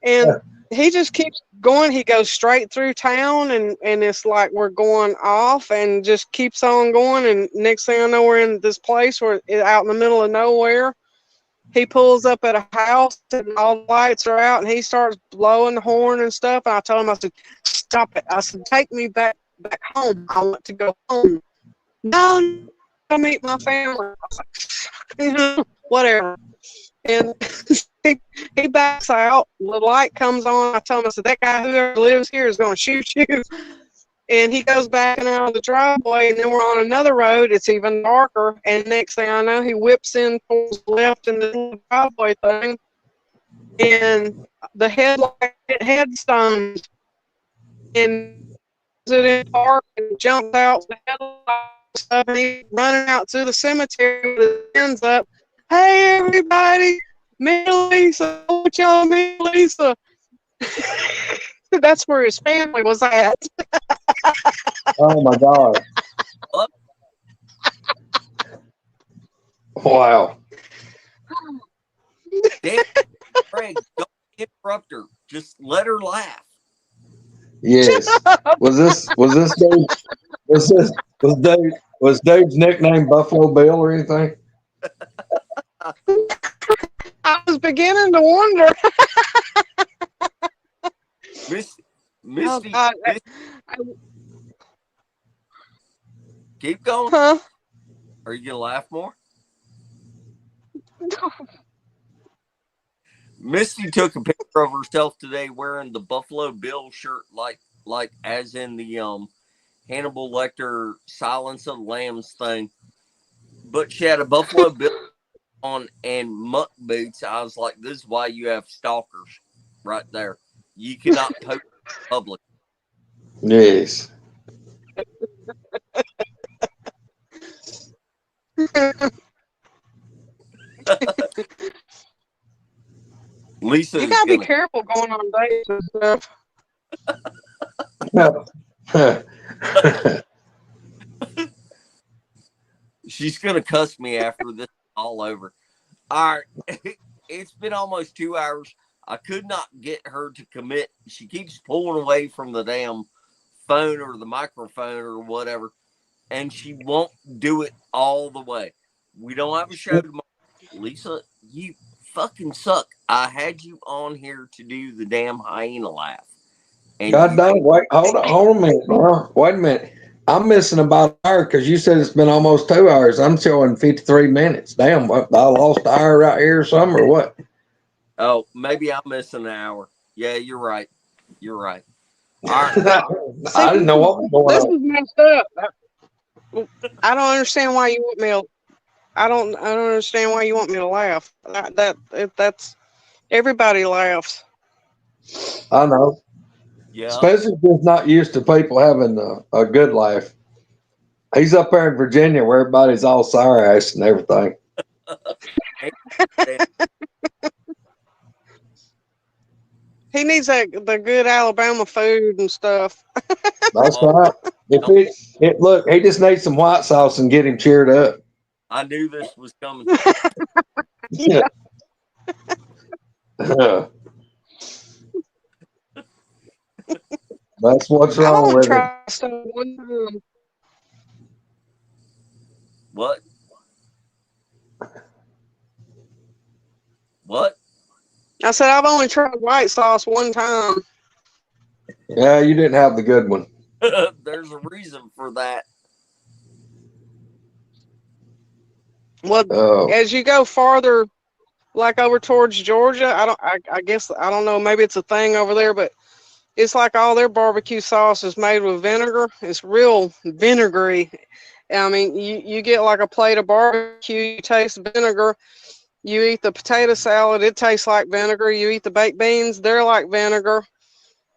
And he just keeps going. He goes straight through town, and it's like we're going off and just keeps on going. And next thing I know, we're in this place where it's out in the middle of nowhere. He pulls up at a house and all the lights are out, and he starts blowing the horn and stuff. And I told him, I said, stop it. I said, take me back home. I want to go home. No, I'll meet my family. I was like, whatever. And he backs out. The light comes on. I tell him, I said, that guy whoever lives here is going to shoot you. And he goes back out of the driveway, and then we're on another road. It's even darker. And next thing I know, he whips in towards the left in the driveway thing. And the headlight hit headstones. And it in park and jumps out the headlight stuff, and he's running out to the cemetery with his hands up. Hey, everybody, me Lisa, what y'all me Lisa? That's where his family was at. Oh my God. Wow. Damn, Craig, don't interrupt her. Just let her laugh. Yes. Was Dave's nickname Buffalo Bill or anything? I was beginning to wonder. Misty, God. keep going. Huh? Are you gonna laugh more? Misty took a picture of herself today wearing the Buffalo Bill shirt, like as in the Hannibal Lecter Silence of the Lambs thing. But she had a Buffalo Bill on and muck boots. I was like, this is why you have stalkers right there. You cannot post in public. Yes. Lisa, You gotta be careful going on dates and stuff. She's gonna cuss me after this is all over. All right, it's been almost 2 hours. I could not get her to commit. She keeps pulling away from the damn phone or the microphone or whatever, and she won't do it all the way. We don't have a show tomorrow. Lisa, you fucking suck. I had you on here to do the damn hyena laugh. And God dang, wait, hold on a minute, bro. Wait a minute. I'm missing about an hour because you said it's been almost 2 hours. I'm showing 53 minutes. Damn, I lost an hour right here or something or what? Oh, maybe I'm missing an hour. Yeah, you're right. You're right. All right. I didn't know what was going This on. is messed up. I don't understand why you want me to. I don't understand why you want me to laugh. That's everybody laughs. I know. Yeah. Especially if he's not used to people having a good laugh. He's up there in Virginia where everybody's all sour ass and everything. He needs the good Alabama food and stuff. That's right. Look, he just needs some white sauce and get him cheered up. I knew this was coming. Yeah. That's what's I wrong want with to him. try some one time. What? What? I said I've only tried white sauce one time. Yeah, you didn't have the good one. There's a reason for that. Well, Oh, as you go farther, like over towards Georgia, I guess I don't know. Maybe it's a thing over there, but it's like all their barbecue sauce is made with vinegar. It's real vinegary. I mean, you get like a plate of barbecue, you taste vinegar. You eat the potato salad, it tastes like vinegar. You eat the baked beans, they're like vinegar.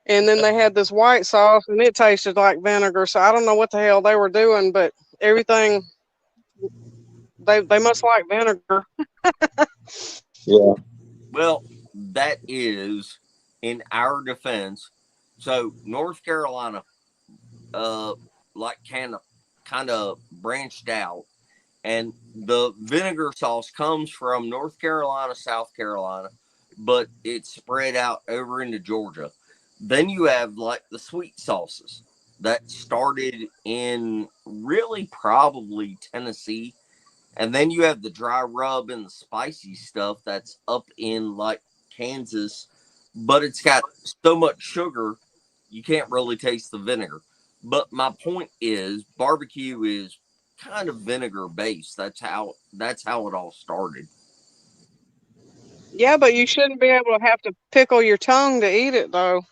And then they had this white sauce, and it tasted like vinegar. So I don't know what the hell they were doing, but everything they must like vinegar. yeah. Well, that is in our defense. So North Carolina, like kind of branched out, and the vinegar sauce comes from North Carolina, South Carolina, but it's spread out over into Georgia. Then you have like the sweet sauces that started in really probably Tennessee. And then you have the dry rub and the spicy stuff that's up in like Kansas, but it's got so much sugar you can't really taste the vinegar. But my point is barbecue is kind of vinegar based. That's how it all started. Yeah, but you shouldn't be able to have to pickle your tongue to eat it, though.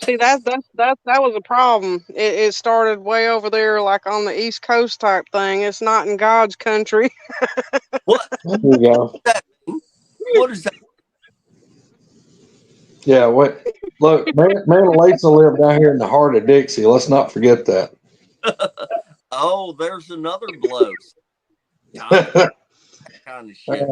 See, that was a problem. It started way over there, like on the East Coast type thing. It's not in God's country. What There you go. that mean? What is that? Yeah, what? Look, man and Lisa live down here in the heart of Dixie. Let's not forget that. Oh, there's another blow. God, that kind of shit.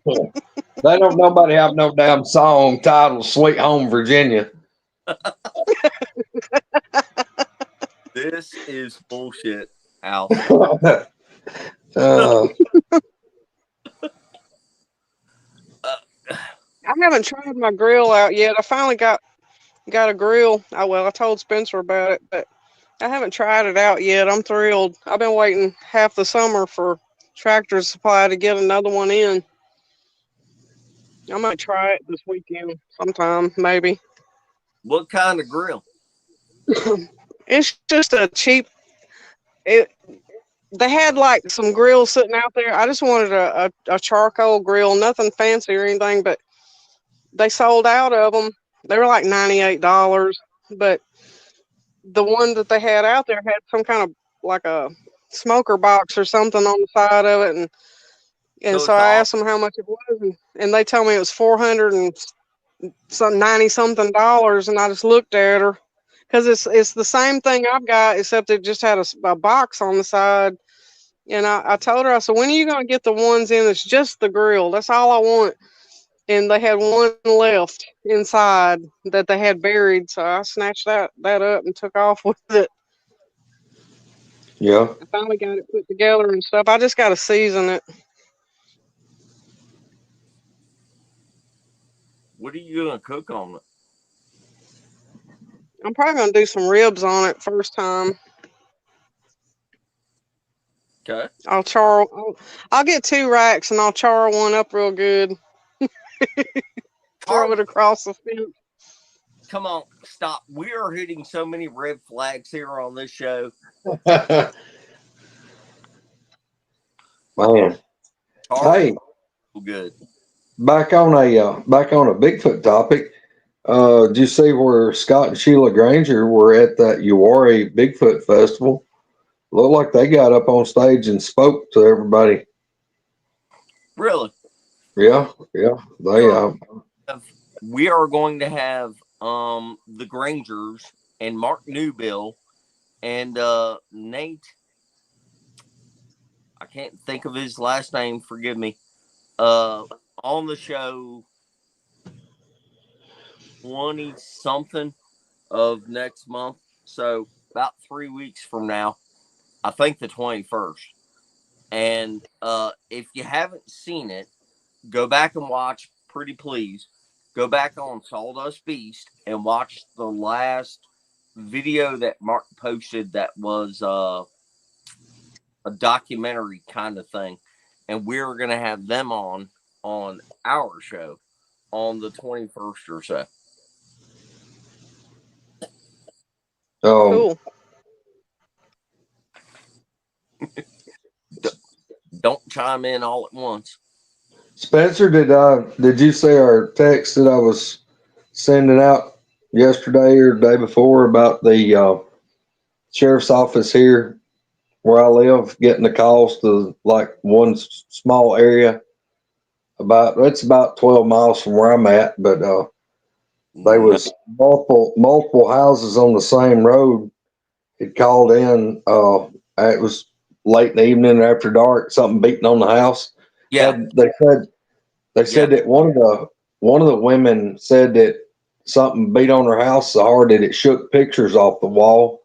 They don't nobody have no damn song titled "Sweet Home Virginia." This is bullshit, Al. uh, Uh, I haven't tried my grill out yet. I finally got a grill. I told Spencer about it, but I haven't tried it out yet. I'm thrilled. I've been waiting half the summer for Tractor Supply to get another one in. I might try it this weekend sometime, maybe. what kind of grill? It's just a cheap. It, they had like some grills sitting out there. I just wanted a charcoal grill, nothing fancy or anything, but they sold out of them. They were like $98, but the one that they had out there had some kind of like a smoker box or something on the side of it, and So so it's I all asked them how much it was, and they told me it was 400 and some 90 something dollars, and I just looked at her because it's the same thing I've got except it just had a box on the side, and I told her, I said, when are you going to get the ones in that's just the grill? That's all I want. And they had one left inside that they had buried, so I snatched that up and took off with it. yeah. I finally got it put together and stuff. I just got to season it. what are you gonna cook on it? I'm probably gonna do some ribs on it first time. Okay. I'll char. I'll get 2 racks and I'll char one up real good. Throw Carl, it across the fence. come on, stop. We are hitting so many red flags here on this show. Man, Charles, hey, good. back on a Bigfoot topic. Did you see where Scott and Sheila Granger were at that Uwari Bigfoot Festival? Looked like they got up on stage and spoke to everybody. Really, Yeah, yeah. we They are we are going to have the Grangers and Mark Newbill and Nate. I can't think of his last name. Forgive me. Uh, on the show 20 something of next month. So about 3 weeks from now, I think the 21st. And if you haven't seen it, go back and watch, pretty please. Go back on Sawdust Beast and watch the last video that Mark posted that was a documentary kind of thing, and we were gonna have them on our show on the 21st or so. Cool. Don't chime in all at once. Spencer, did you see our text that I was sending out yesterday or the day before about the sheriff's office here where I live getting the calls to like one small area it's about 12 miles from where I'm at, but there was multiple houses on the same road. It called in. It was late in the evening after dark. Something beating on the house. Yeah, They said that one of the women said that something beat on her house so hard that it shook pictures off the wall.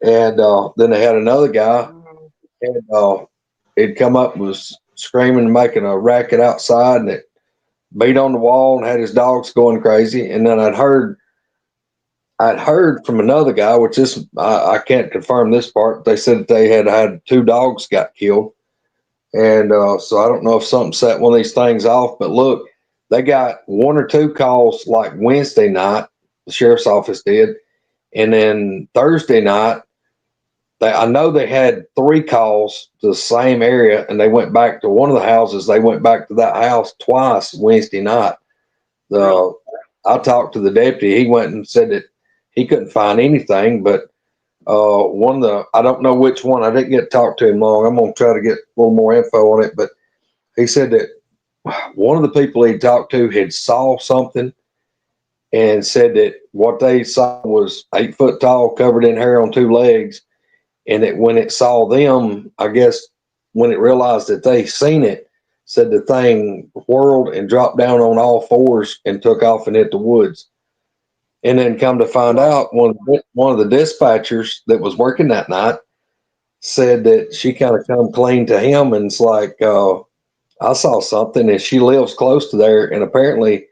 And then they had another guy, and he'd come up, was screaming and making a racket outside, and it beat on the wall and had his dogs going crazy. And then I'd heard from another guy, which is I can't confirm this part. They said that they had 2 dogs got killed, and so I don't know if something set one of these things off. But look, they got 1 or 2 calls like Wednesday night. The sheriff's office did, and then Thursday night, I know they had 3 calls to the same area, and they went back to one of the houses. They went back to that house twice Wednesday night. I talked to the deputy. He went and said that he couldn't find anything, but I don't know which one. I didn't get to talk to him long. I'm going to try to get a little more info on it, but he said that one of the people he talked to had saw something and said that what they saw was 8 foot tall, covered in hair on 2 legs. And that when it saw them, I guess when it realized that they seen it, said the thing whirled and dropped down on all 4s and took off and hit the woods. And then come to find out, one of the dispatchers that was working that night said that she kind of come clean to him, and it's like, I saw something, and she lives close to there, and apparently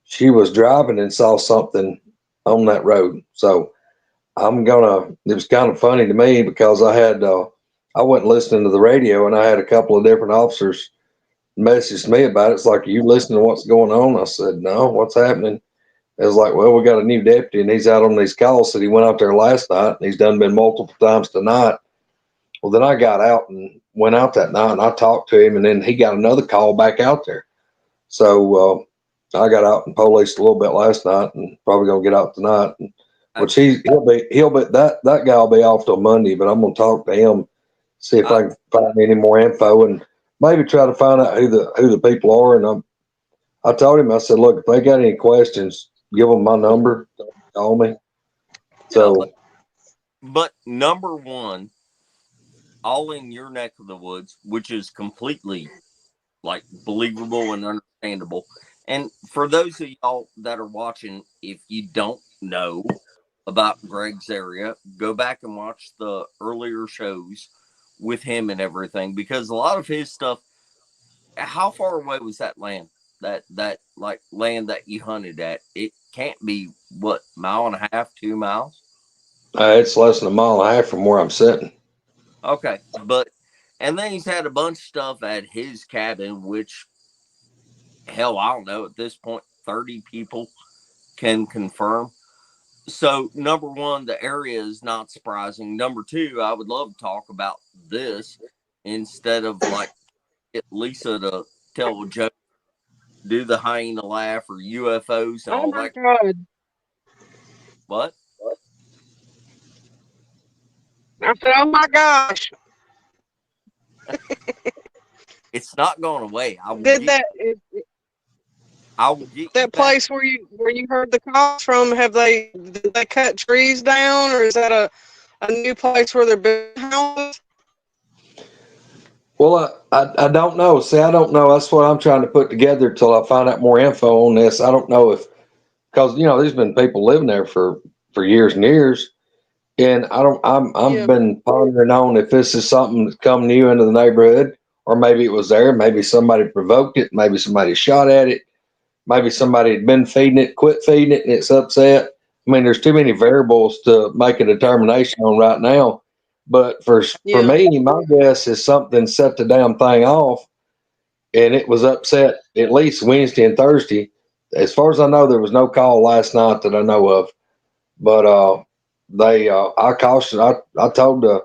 she was driving and saw something on that road. So it was kind of funny to me because I wasn't listening to the radio, and I had a couple of different officers message me about it. It's like, are you listening to what's going on? I said, no, what's happening? It was like, well, we got a new deputy, and he's out on these calls. Said he went out there last night, and he's been multiple times tonight. Well, then I got out and went out that night, and I talked to him, and then he got another call back out there. So I got out and policed a little bit last night, and probably gonna get out tonight. Which he'll be that guy will be off till Monday, but I'm gonna talk to him, see if I can find any more info, and maybe try to find out who the people are. And I told him, I said, look, if they got any questions, give them my number, call me. So, but number one, all in your neck of the woods, which is completely like believable and understandable. And for those of y'all that are watching, if you don't know about Greg's area, go back and watch the earlier shows with him and everything, because a lot of his stuff. How far away was that land? That like land that you hunted at? It can't be what, 1.5 miles, 2 miles? It's less than 1.5 miles from where I'm sitting. Okay, and then he's had a bunch of stuff at his cabin, which, hell, I don't know, at this point, 30 people can confirm. So, number one, the area is not surprising. Number two, I would love to talk about this instead of like get Lisa to tell a joke, do the hyena laugh, or UFOs and all that. God. What? I said, oh my gosh. It's not going away. I will get that place where you heard the calls from. Did they cut trees down, or is that a new place where they're building houses? Well, I don't know. See, I don't know. That's what I'm trying to put together till I find out more info on this. I don't know because there's been people living there for years and years, and I've been pondering on if this is something that's come new into the neighborhood, or maybe it was there. Maybe somebody provoked it. Maybe somebody shot at it. Maybe somebody had been feeding it, quit feeding it, and it's upset. I mean, there's too many variables to make a determination on right now. But for Yeah. me, my guess is something set the damn thing off, and it was upset at least Wednesday and Thursday. As far as I know, there was no call last night that I know of. But I cautioned. I told the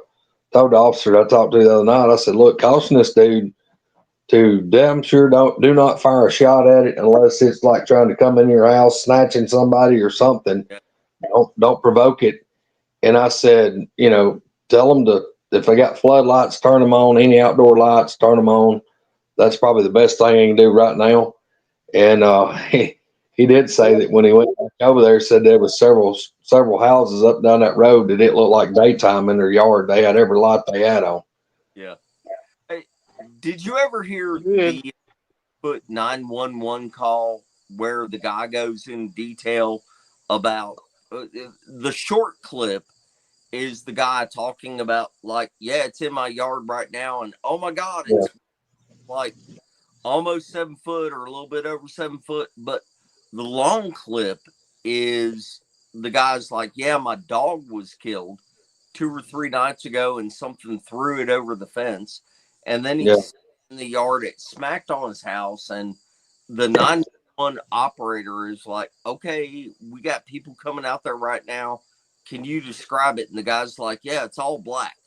officer that I talked to the other night. I said, "Look, caution this dude to damn sure do not fire a shot at it unless it's like trying to come in your house, snatching somebody or something. Yeah. Don't provoke it." And I said, tell them to, if they got floodlights, turn them on. Any outdoor lights, turn them on. That's probably the best thing I can do right now. And he did say that when he went back over there, said there was several houses up down that road that it looked like daytime in their yard. They had every light they had on. Yeah. Hey, did you ever hear Good. the Bigfoot 911 call where the guy goes in detail about the short clip is the guy talking about, like, yeah, it's in my yard right now, and oh my God, Yeah. it's like almost 7 foot or a little bit over 7 foot. But the long clip is the guy's like, yeah, my dog was killed 2 or 3 nights ago and something threw it over the fence. And then Yeah. he's in the yard, it smacked on his house. And the 911 operator is like, okay, we got people coming out there right now. Can you describe it? And the guy's like, yeah, it's all black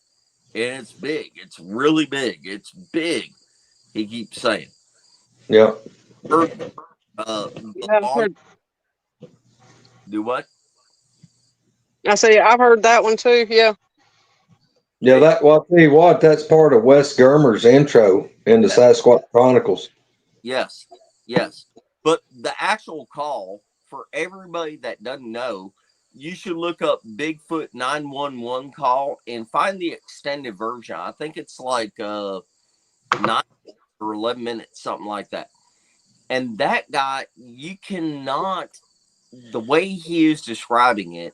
and it's big. It's really big. It's big. He keeps saying. Yeah. Heard, the I've long heard. do what? I say I've heard that one too. Yeah. Yeah, well, I'll tell you what, that's part of Wes Germer's intro in the Sasquatch Chronicles. Yes, yes. But the actual call, for everybody that doesn't know, you should look up Bigfoot 911 call and find the extended version. I think it's like 9 or 11 minutes, something like that. And that guy, you cannot, the way he is describing it,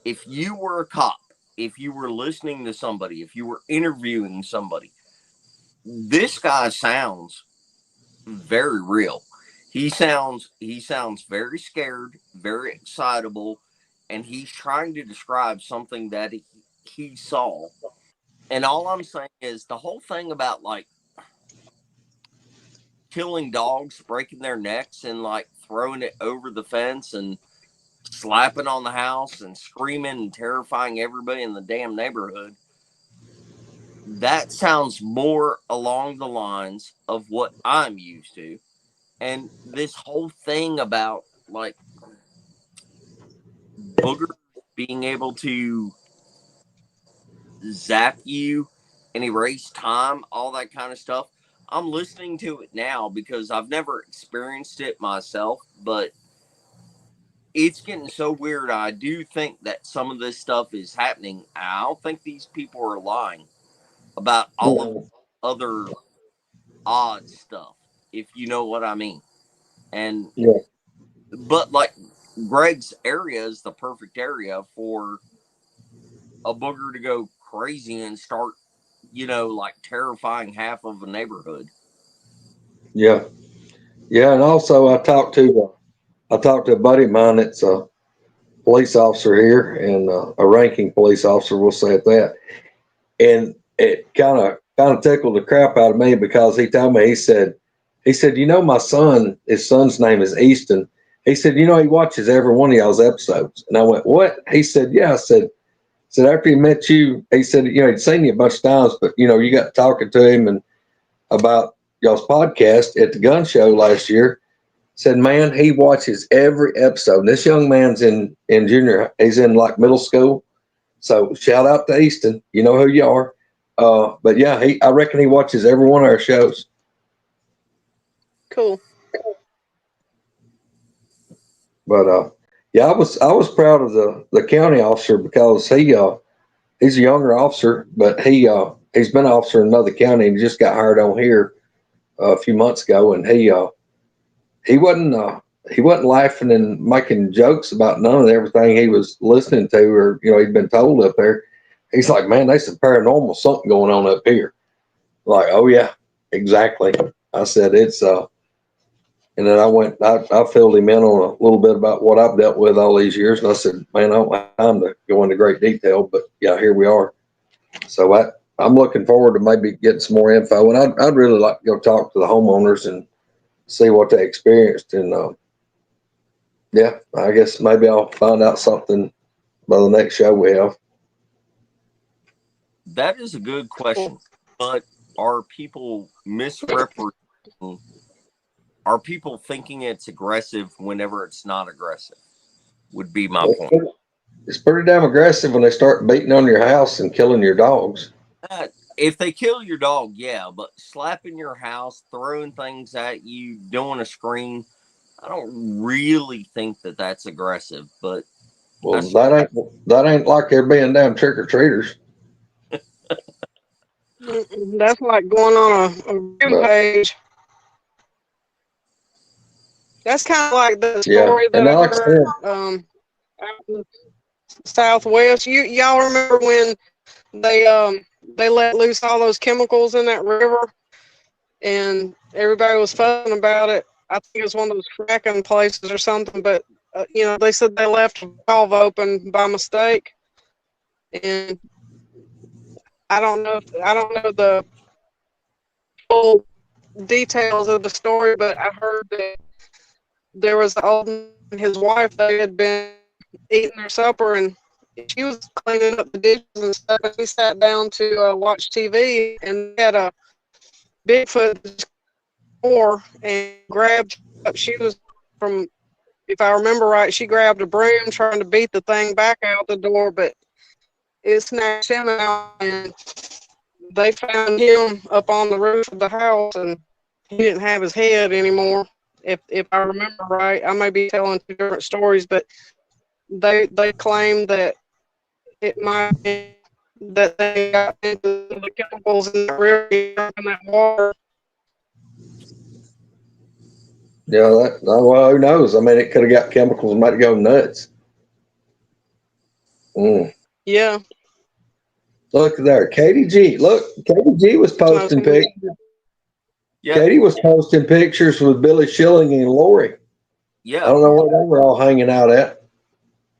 if you were a cop, if you were listening to somebody, if you were interviewing somebody, this guy sounds very real. He sounds very scared, very excitable, and he's trying to describe something that he saw. And all I'm saying is the whole thing about like killing dogs, breaking their necks, and like throwing it over the fence and slapping on the house and screaming and terrifying everybody in the damn neighborhood. That sounds more along the lines of what I'm used to. And this whole thing about like boogers being able to zap you and erase time, all that kind of stuff. I'm listening to it now because I've never experienced it myself, but it's getting so weird. I do think that some of this stuff is happening. I don't think these people are lying about all of the other odd stuff, if you know what I mean. And Yeah. but like Greg's area is the perfect area for a booger to go crazy and start, like terrifying half of a neighborhood. Yeah. Yeah. And also, I talked to a buddy of mine that's a police officer here and a ranking police officer, we'll say it that. And it kind of tickled the crap out of me because he told me, he said, my son, his son's name is Easton. He said, he watches every one of y'all's episodes. And I went, what? He said, yeah. I said after he met you, he said, he'd seen you a bunch of times, but you got talking to him and about y'all's podcast at the gun show last year. Said, man, he watches every episode. And this young man's in junior, he's in like middle school. So shout out to Easton. You know who you are. But yeah, I reckon he watches every one of our shows. Cool. But yeah, I was proud of the county officer because he's a younger officer, but he's been an officer in another county and just got hired on here a few months ago, and he wasn't laughing and making jokes about none of everything he was listening to or he'd been told up there. He's like, man, there's some paranormal something going on up here. Like, oh yeah, exactly. I said it's And then I filled him in on a little bit about what I've dealt with all these years. And I said, man, I don't have time to go into great detail, but yeah, here we are. So I'm looking forward to maybe getting some more info. And I'd really like to go talk to the homeowners and see what they experienced. And yeah, I guess maybe I'll find out something by the next show we have. That is a good question. But are people misrepresenting? Are people thinking it's aggressive whenever it's not aggressive? Would be my point. It's pretty damn aggressive when they start beating on your house and killing your dogs. If they kill your dog, yeah, but slapping your house, throwing things at you, doing a scream, I don't really think that that's aggressive. But well, that ain't like they're being damn trick or treaters. That's like going on a rampage. That's kind of like the story that I heard out in the Southwest. Y'all remember when they let loose all those chemicals in that river, and everybody was fussing about it. I think it was one of those fracking places or something, but they said they left a valve open by mistake, and I don't know the full details of the story, but I heard that there was the old man and his wife. They had been eating their supper, and she was cleaning up the dishes and stuff. And he sat down to watch TV, and they had a Bigfoot door and grabbed. She was from, if I remember right, she grabbed a broom trying to beat the thing back out the door, but it snatched him out, and they found him up on the roof of the house, and he didn't have his head anymore. If I remember right, I may be telling two different stories, but they claim that it might be that they got into the chemicals in the river in that water. Yeah, well, who knows? I mean, it could have got chemicals and might go nuts. Yeah. Look there, Katie G. Look, Katie G was posting pictures. Yeah. Katie was posting pictures with Billy Schilling and Lori. Yeah. I don't know where they were all hanging out at.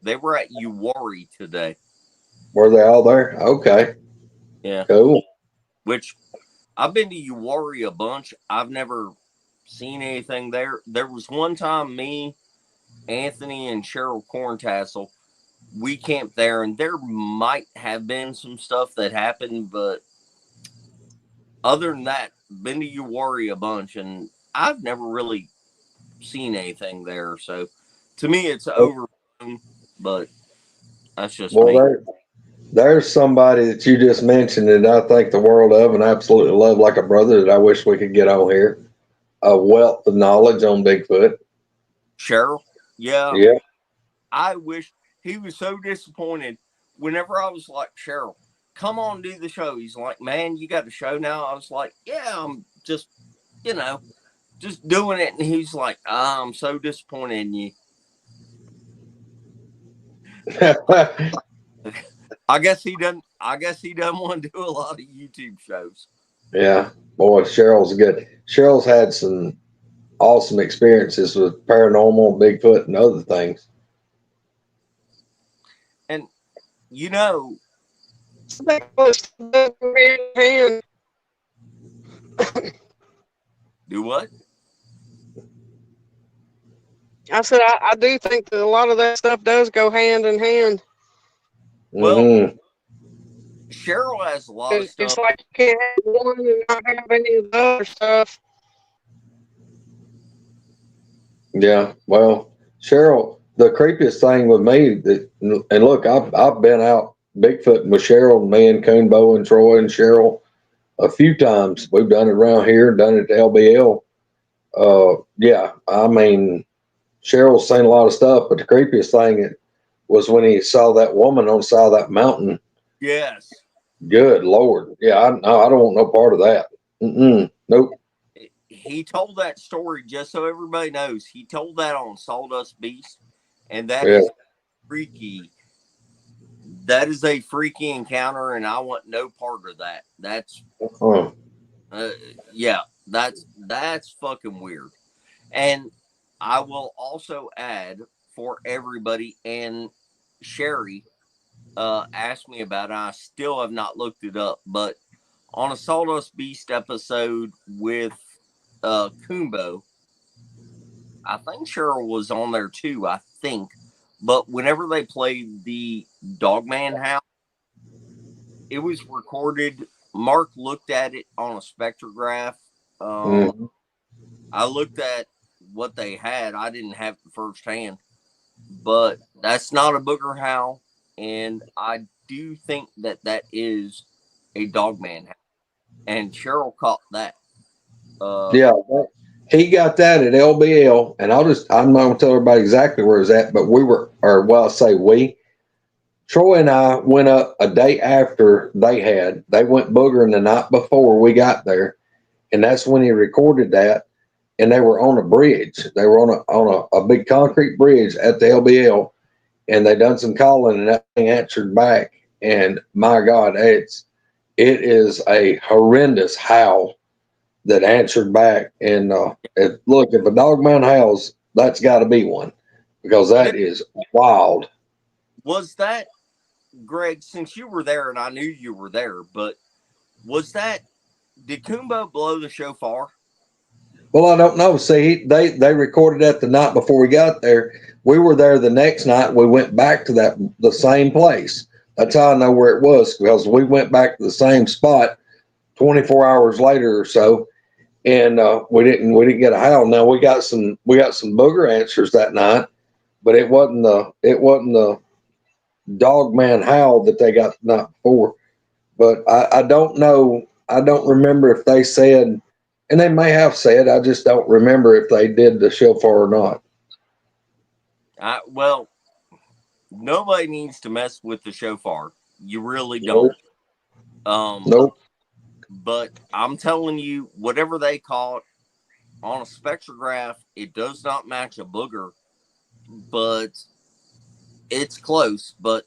They were at Uwharrie today. Were they all there? Okay. Yeah. Cool. Which I've been to Uwharrie a bunch. I've never seen anything there. There was one time me, Anthony, and Cheryl Corntassel, we camped there, and there might have been some stuff that happened, but other than that, been to Uwharrie a bunch, and I've never really seen anything there. So to me, it's overblown, but that's just me. There's somebody that you just mentioned that I think the world of and absolutely love like a brother that I wish we could get on here. A wealth of knowledge on Bigfoot. Cheryl? Yeah. I wish. He was so disappointed whenever I was like, Cheryl, come on, do the show. He's like, man, you got a show now? I was like, yeah, I'm just, just doing it. And he's like, I'm so disappointed in you. I guess he doesn't want to do a lot of YouTube shows. Yeah. Boy, Cheryl's good. Cheryl's had some awesome experiences with paranormal, Bigfoot, and other things. And do what? I said I do think that a lot of that stuff does go hand in hand. Well, Cheryl has a lot of stuff. It's like you can't have one and not have any of the other stuff. Yeah, well, Cheryl, the creepiest thing with me and look, I've been out Bigfoot with Cheryl, me and Coonbo and Troy and Cheryl a few times. We've done it around here, done it at LBL. Yeah, I mean, Cheryl's seen a lot of stuff, but the creepiest thing was when he saw that woman on the side of that mountain. Yes. Good Lord. Yeah, I don't want no part of that. Nope. He told that story, just so everybody knows. He told that on Sawdust Beast, and that is freaky. That is a freaky encounter, and I want no part of that. That's that's fucking weird. And I will also add for everybody, and Sherry asked me about it. I still have not looked it up, but on a Sawdust Beast episode with Kumbo, I think Cheryl was on there too, I think. But whenever they played the Dogman House, it was recorded. Mark looked at it on a spectrograph. Mm. I looked at what they had. I didn't have it firsthand, but that's not a booger howl, and I do think that that is a Dogman howl. And Cheryl caught that. Yeah, he got that at LBL, and I'm not gonna tell everybody exactly where it was at, but we were, or well, I say we. Troy and I went up a day after they had. They went boogering the night before we got there, and that's when he recorded that. And they were on a bridge. They were on a big concrete bridge at the LBL, and they done some calling, and that thing answered back. And my God, it is a horrendous howl that answered back. And look, if a Dogman howls, that's got to be one, because that is wild. Was that, Greg, since you were there and I knew you were there, but did Kumbo blow the shofar? Well, I don't know. See, they recorded that the night before we got there. We were there the next night. We went back to the same place. That's how I know where it was, because we went back to the same spot 24 hours later or so, and we didn't get a howl. Now we got some booger answers that night, but it wasn't the Dogman howl that they got the night before. But I don't know. I don't remember if they said. And they may have said, I just don't remember if they did the shofar or not. Well, nobody needs to mess with the shofar. You really don't. Nope. But I'm telling you, whatever they caught on a spectrograph, it does not match a booger, but it's close. But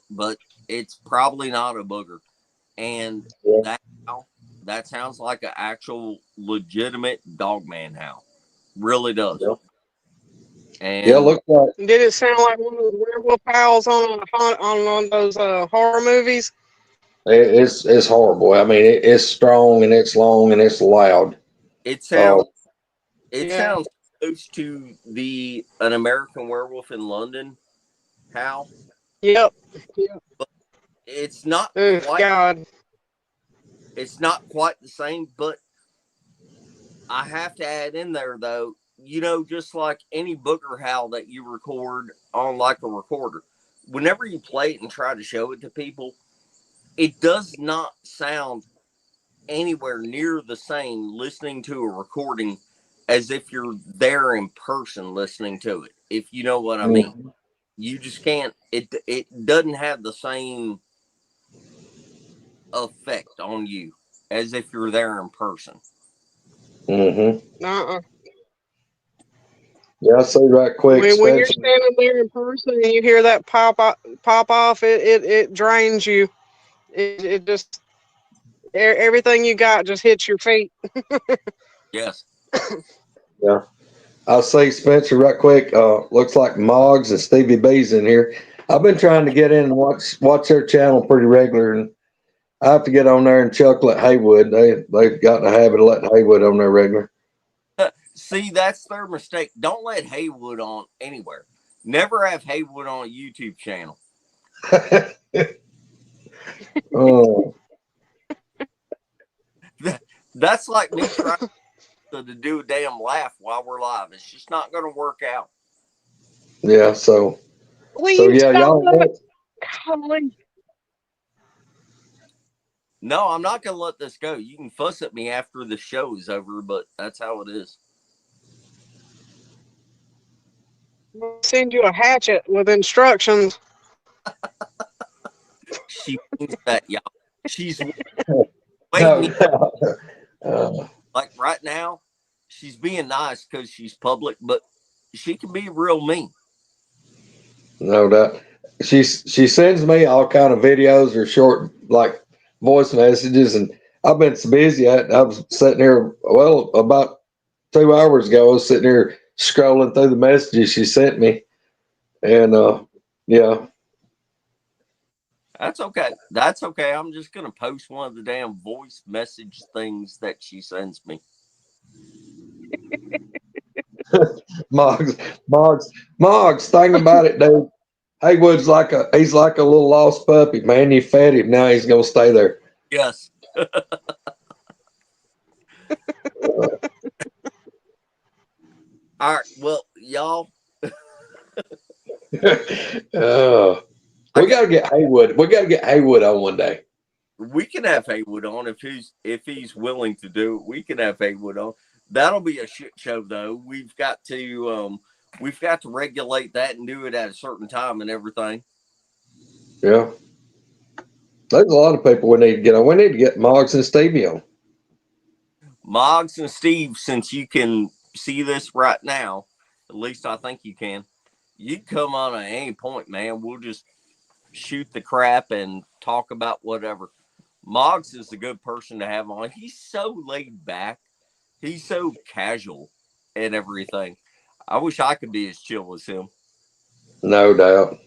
it's probably not a booger, and that sounds like an actual legitimate Dogman howl. Really does. Yep. And yeah, look like. Did it sound like one of those werewolf howls on those horror movies? It's horrible. I mean, it's strong and it's long and it's loud. It sounds close to an American Werewolf in London howl. Yep. But it's not God. It's not quite the same, but I have to add in there though, just like any booger howl that you record on like a recorder, whenever you play it and try to show it to people, it does not sound anywhere near the same listening to a recording as if you're there in person listening to it. If you know what I mean. You just can't, it doesn't have the same effect on you as if you're there in person. Uh-uh. Yeah, I'll say right quick. When you're standing there in person and you hear that pop off, it drains you. It just, everything you got just hits your feet. Yes. Yeah. I'll say, Spencer, right quick. Looks like Moggs and Stevie B's in here. I've been trying to get in and watch their channel pretty regular, and I have to get on there and chuckle at Haywood. They've got the habit of letting Haywood on there regular. See, that's their mistake. Don't let Haywood on anywhere. Never have Haywood on a YouTube channel. Oh. That's like me trying to do a damn laugh while we're live. It's just not going to work out. Yeah, so yeah, y'all. No, I'm not going to let this go. You can fuss at me after the show is over, but that's how it is. I'll send you a hatchet with instructions. She means that, y'all. She's waiting. Like right now, she's being nice because she's public, but she can be real mean. No doubt. She sends me all kind of videos or short like voice messages, and I've been so busy. I was sitting here. Well, about 2 hours ago, I was sitting here scrolling through the messages she sent me, and yeah. That's okay. That's okay. I'm just gonna post one of the damn voice message things that she sends me. Moggs. Thing about it, dude. Haywood's he's like a little lost puppy, man. You fed him, now he's gonna stay there. Yes. All right. Well, y'all. We gotta get Haywood. We gotta get Haywood on one day. We can have Haywood on if he's willing to do it. We can have Haywood on. That'll be a shit show though. We've got to regulate that and do it at a certain time and everything. Yeah. There's a lot of people we need to get on. We need to get Moggs and Stevie on. Moggs and Steve, since you can see this right now, at least I think you can. You come on at any point, man. We'll just shoot the crap and talk about whatever. Moggs is a good person to have on. He's so laid back. He's so casual and everything. I wish I could be as chill as him. No doubt.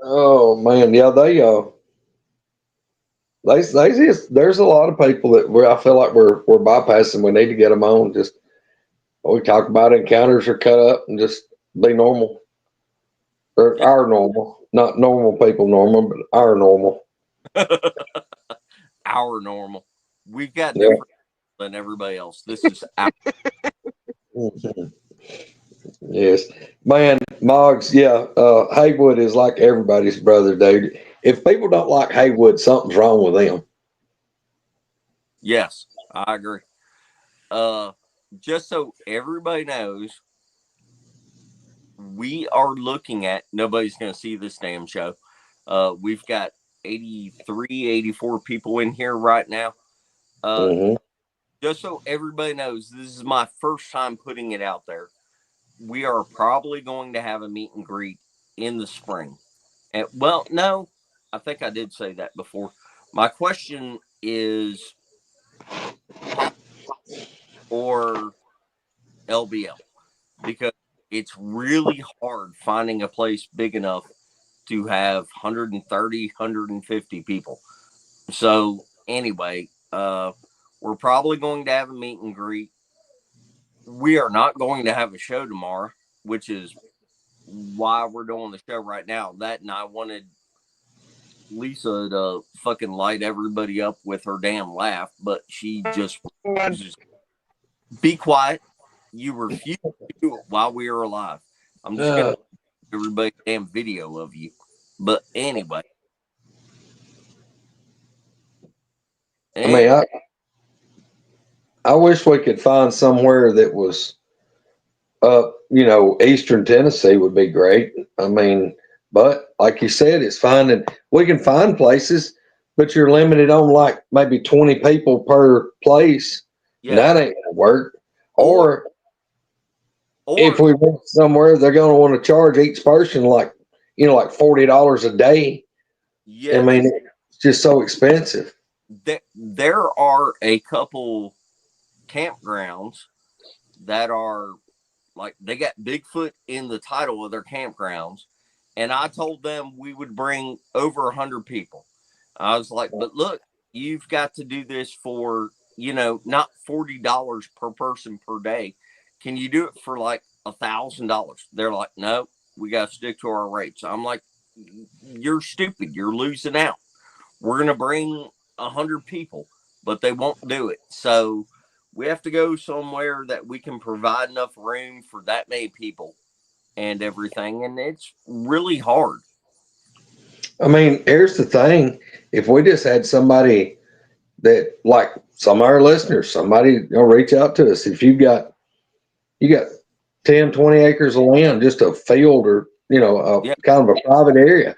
Oh man, yeah, there's a lot of people that I feel like we're bypassing. We need to get them on. Just we talk about encounters or cut up and just be normal. Or our normal, not normal people normal, but our normal. Our normal. We've got different than everybody else. This is our. Yes, man, Moggs. Yeah, Haywood is like everybody's brother, dude. If people don't like Haywood, something's wrong with them. Yes, I agree. Just so everybody knows, we are looking at, nobody's going to see this damn show. We've got 83, 84 people in here right now. Just so everybody knows, this is my first time putting it out there. We are probably going to have a meet and greet in the spring. And well, no, I think I did say that before. My question is or LBL, because it's really hard finding a place big enough to have 130, 150 people. So anyway, we're probably going to have a meet and greet. We are not going to have a show tomorrow, which is why we're doing the show right now. That and I wanted Lisa to fucking light everybody up with her damn laugh, but she just refuses. Be quiet. You refuse to do it while we are alive. I'm just gonna everybody damn video of you. But anyway. I mean, I wish we could find somewhere that was Eastern Tennessee would be great. I mean, but like you said, it's finding, we can find places, but you're limited on like maybe 20 people per place. Yeah. That ain't gonna work. Or if we went somewhere, they're gonna want to charge each person like $40 a day. Yeah. I mean, it's just so expensive. There are a couple campgrounds that are like, they got Bigfoot in the title of their campgrounds, and I told them we would bring over 100 people. I was like, but look, you've got to do this for, not $40 per person per day. Can you do it for like $1,000? They're like, no, we got to stick to our rates. I'm like, you're stupid. You're losing out. We're going to bring 100 people, but they won't do it. So we have to go somewhere that we can provide enough room for that many people and everything. And it's really hard. I mean, here's the thing. If we just had somebody that, like some of our listeners, somebody reach out to us. If you got 10, 20 acres of land, just a field or, kind of a private area.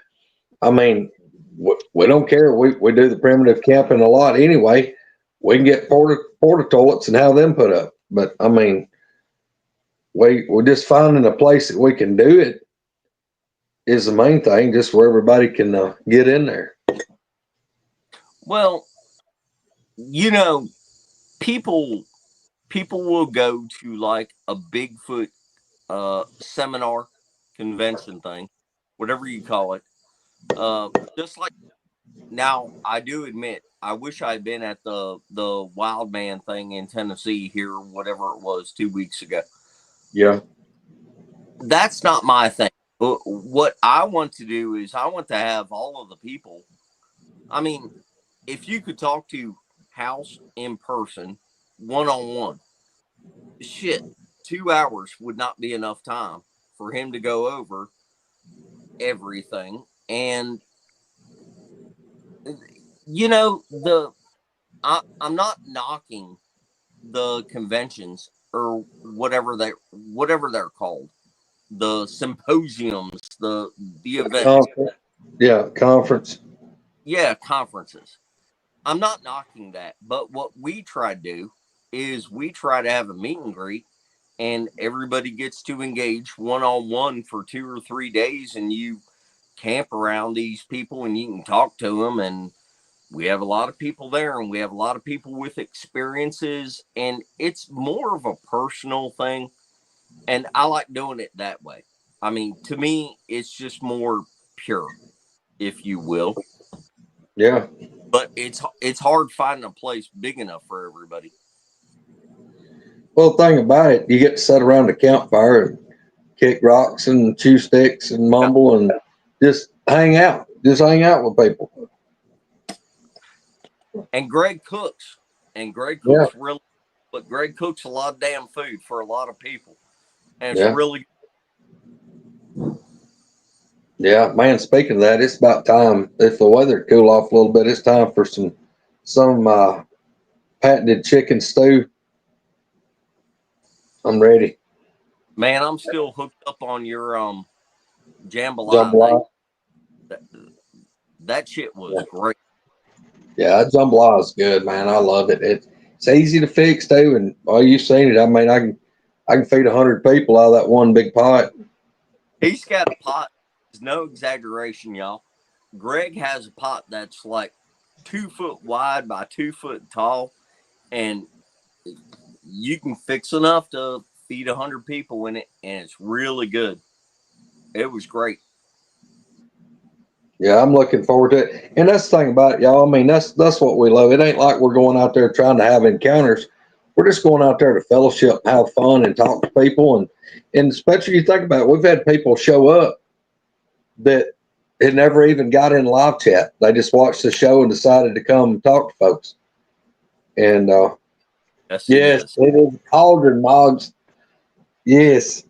I mean, we don't care. We do the primitive camping a lot anyway. We can get porta toilets and have them put up. But I mean, we're just finding a place that we can do it is the main thing, just where everybody can get in there. Well, people people will go to like a Bigfoot seminar, convention thing, whatever you call it. Just like now, I do admit I wish I had been at the Wild Man thing in Tennessee here, whatever it was, 2 weeks ago. Yeah. That's not my thing. But what I want to do is I want to have all of the people. I mean, if you could talk to House in person, one on one, shit, 2 hours would not be enough time for him to go over everything. And I'm not knocking the conventions or whatever they're called, the symposiums, the events. Conference. Yeah, conferences. I'm not knocking that, but what we try to do is we try to have a meet and greet, and everybody gets to engage one on one for 2 or 3 days, and you camp around these people and you can talk to them. And we have a lot of people there, and we have a lot of people with experiences, and it's more of a personal thing. And I like doing it that way. I mean, to me, it's just more pure, if you will. Yeah. But it's hard finding a place big enough for everybody. Well, the thing about it, you get to sit around the campfire and kick rocks and chew sticks and mumble and just hang out. Just hang out with people. And Greg cooks. Really, but Greg cooks a lot of damn food for a lot of people. And it's really. Yeah, man, speaking of that, it's about time. If the weather cool off a little bit, it's time for some patented chicken stew. I'm ready. Man, I'm still hooked up on your jambalaya. That shit was great. Yeah, jambalaya is good, man. I love it. It's easy to fix too, and you've seen it. I mean, I can feed 100 people out of that one big pot. He's got a pot. There's no exaggeration, y'all. Greg has a pot that's like 2 foot wide by 2 foot tall, and you can fix enough to feed 100 people in it, and it's really good. It was great. Yeah, I'm looking forward to it. And that's the thing about it, y'all. I mean, that's what we love. It ain't like we're going out there trying to have encounters. We're just going out there to fellowship, have fun, and talk to people. And especially you think about it, we've had people show up that had never even got in live chat. They just watched the show and decided to come talk to folks. And yes, it is cauldron mogs. Yes,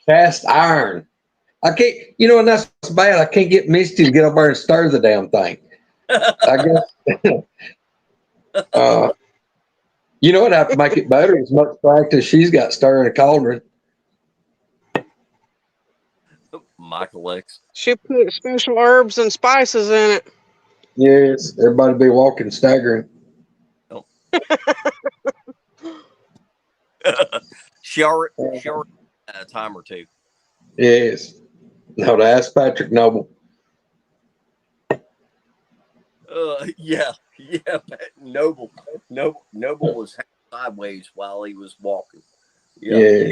cast iron. I can't, and that's bad. I can't get Misty to get up there and stir the damn thing. I guess. What have to make it better as much practice she's got stirring a cauldron. Michael X. She put special herbs and spices in it. Yes, everybody be walking staggering. Oh. she already had a time or two. Yes. No, to ask Patrick Noble. Yeah. Noble was sideways while he was walking. Yeah.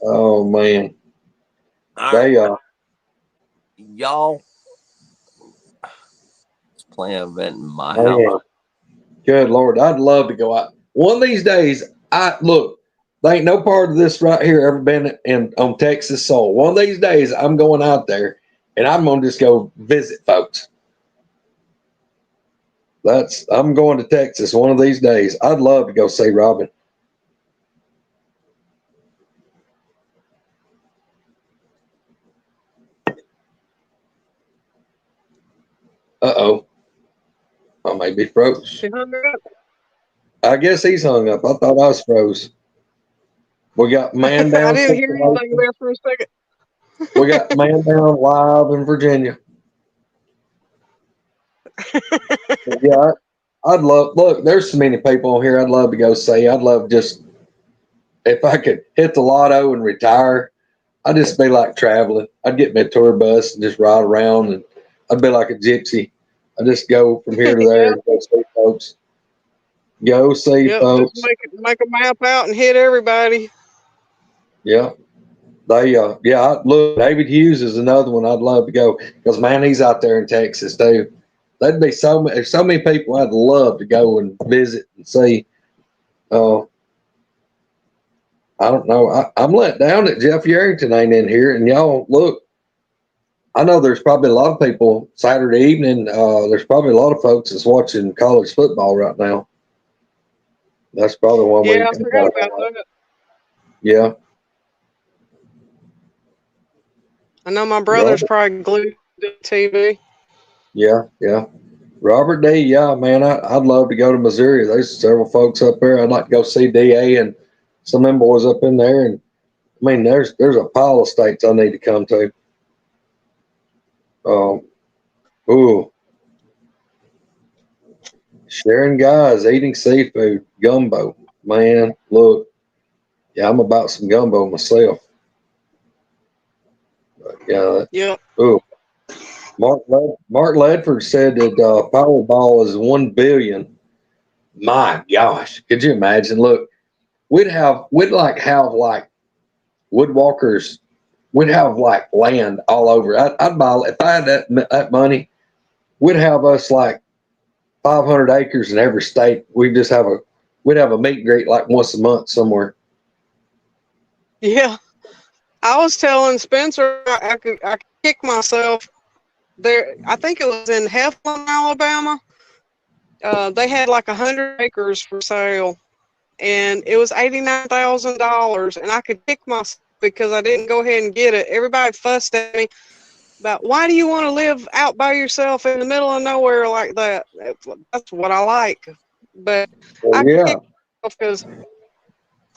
Oh man. Y'all, it's playing an event in my house. Yeah. Good Lord, I'd love to go out. One of these days, there ain't no part of this right here ever been on Texas soil. One of these days, I'm going out there and I'm gonna just go visit folks. I'm going to Texas one of these days. I'd love to go see Robin. Uh-oh. I may be froze. She hung up. I guess he's hung up. I thought I was froze. We got man down. I didn't hear anything there for a second. We got man down live in Virginia. Yeah, I'd love. Look, there's so many people here. I'd love to go see. I'd love just if I could hit the lotto and retire. I'd just be like traveling. I'd get me a tour bus and just ride around, and I'd be like a gypsy. I just go from here to there and go see folks. Go see, Yep, just folks. make a map out and hit everybody. Yeah. Look, David Hughes is another one I'd love to go because, man, he's out there in Texas, too. There'd be so many people I'd love to go and visit and see. I don't know. I'm let down that Jeff Yarrington ain't in here. And y'all, look, I know there's probably a lot of people Saturday evening. There's probably a lot of folks that's watching college football right now. That's probably one way. Yeah, I forgot about that. Yeah. I know my brother's probably glued to the TV. Yeah. Robert D. Yeah, man, I'd love to go to Missouri. There's several folks up there. I'd like to go see DA and some of them boys up in there. And I mean, there's a pile of states I need to come to. Ooh, sharing guys eating seafood gumbo. Man, look, yeah, I'm about some gumbo myself. But Yep. Ooh, Mark Ledford said that Powerball is 1 billion. My gosh, could you imagine? Look, we'd have like woodwalkers. We'd have like land all over. I'd buy if I had that money. We'd have us like 500 acres in every state. We'd have a meet and greet like once a month somewhere. Yeah. I was telling Spencer I could kick myself there. I think it was in Heflin, Alabama. They had like 100 acres for sale, and it was $89,000, and I could kick myself because I didn't go ahead and get it. Everybody fussed at me about, why do you want to live out by yourself in the middle of nowhere like that? That's what I like. But I could kick myself because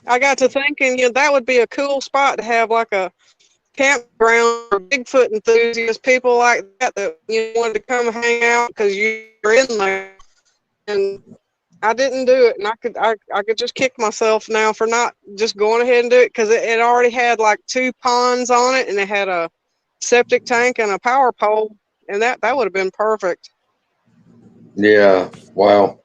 I got to thinking, that would be a cool spot to have like a campground for Bigfoot enthusiasts, people like that wanted to come hang out because you're in there. And I didn't do it, and I could just kick myself now for not just going ahead and do it because it already had like 2 ponds on it, and it had a septic tank and a power pole, and that would have been perfect. Yeah, wow,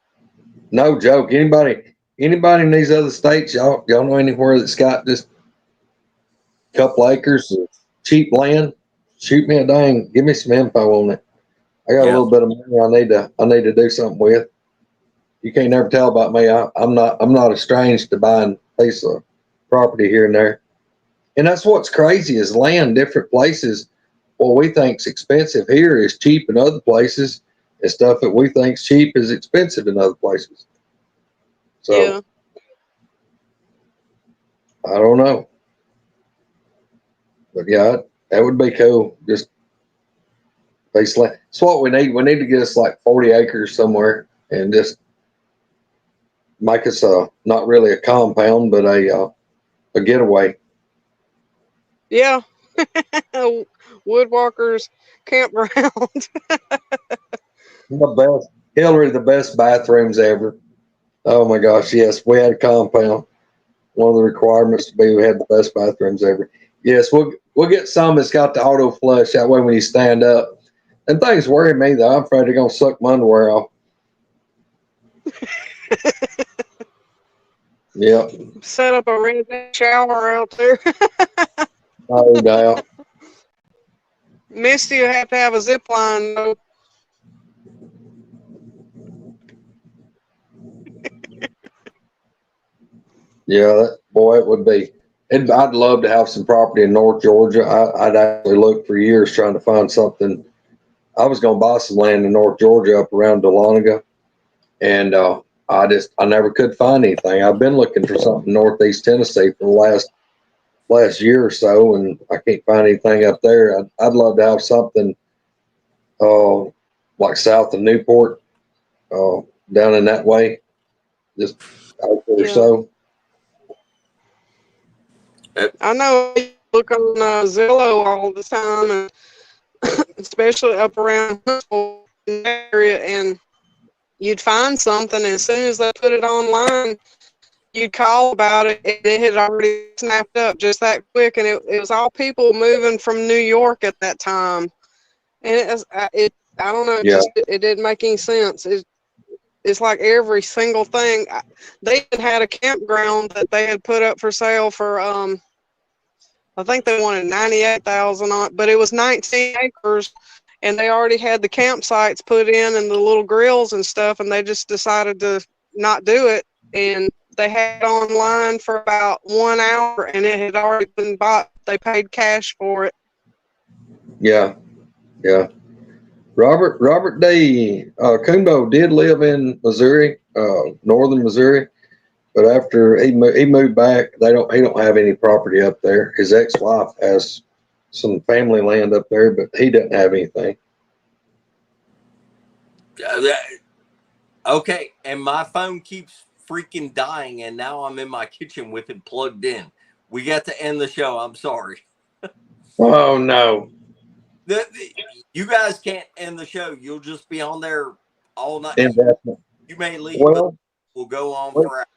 no joke. Anybody in these other states, y'all know anywhere that's got just a couple acres of cheap land? Shoot me give me some info on it. I got a little bit of money I need to do something with. You can't never tell about me. I'm not estranged to buying a piece of property here and there. And that's what's crazy is land, different places. What we think's expensive here is cheap in other places, and stuff that we think's cheap is expensive in other places. So Yeah. I don't know. But yeah, that would be cool. Just basically, it's what we need. We need to get us like 40 acres somewhere and just make us not really a compound, but a getaway. Yeah. Woodwalkers campground. The best, Hillary, the best bathrooms ever. Oh my gosh, yes, we had a compound. One of the requirements to be we had the best bathrooms ever. Yes, we'll get some that's got the auto flush. That way, when you stand up, and things worry me though. I'm afraid they're gonna suck my underwear off. Yep. Set up a red shower out there. No doubt. Misty will have to have a zip line though. Yeah, boy, it would be. And I'd love to have some property in North Georgia. I'd actually looked for years trying to find something. I was going to buy some land in North Georgia up around Dahlonega, and I never could find anything. I've been looking for something in Northeast Tennessee for the last year or so, and I can't find anything up there. I'd love to have something like south of Newport, down in that way, just out there or so. I know you look on Zillow all the time, and especially up around the area, and you'd find something, and as soon as they put it online, you'd call about it, and it had already snapped up just that quick, and it was all people moving from New York at that time, and I don't know, it didn't make any sense. It's like every single thing. They had a campground that they had put up for sale for I think they wanted 98,000 on it, but it was 19 acres, and they already had the campsites put in and the little grills and stuff, and they just decided to not do it. And they had it online for about 1 hour, and it had already been bought. They paid cash for it. Yeah, yeah. Robert D. Kumbo did live in Missouri, northern Missouri, but after he moved back, he don't have any property up there. His ex-wife has some family land up there, but he doesn't have anything. Okay, and my phone keeps freaking dying, and now I'm in my kitchen with it plugged in. We got to end the show. I'm sorry. Oh no. You guys can't end the show. You'll just be on there all night. Investment. You may leave, Well, but we'll go on for hours.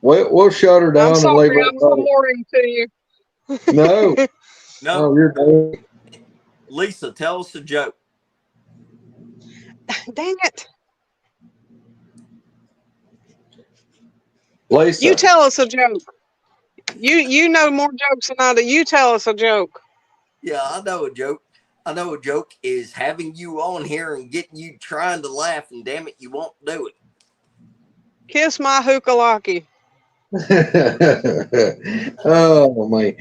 We'll shut her down I'm sorry, and leave I'm reporting to you. No. No, you're done. Lisa, tell us a joke. Dang it. Lisa. You tell us a joke. You know more jokes than I do. You tell us a joke. Yeah, I know a joke. I know a joke is having you on here and getting you trying to laugh, and damn it, you won't do it. Kiss my hookalaki. Oh man,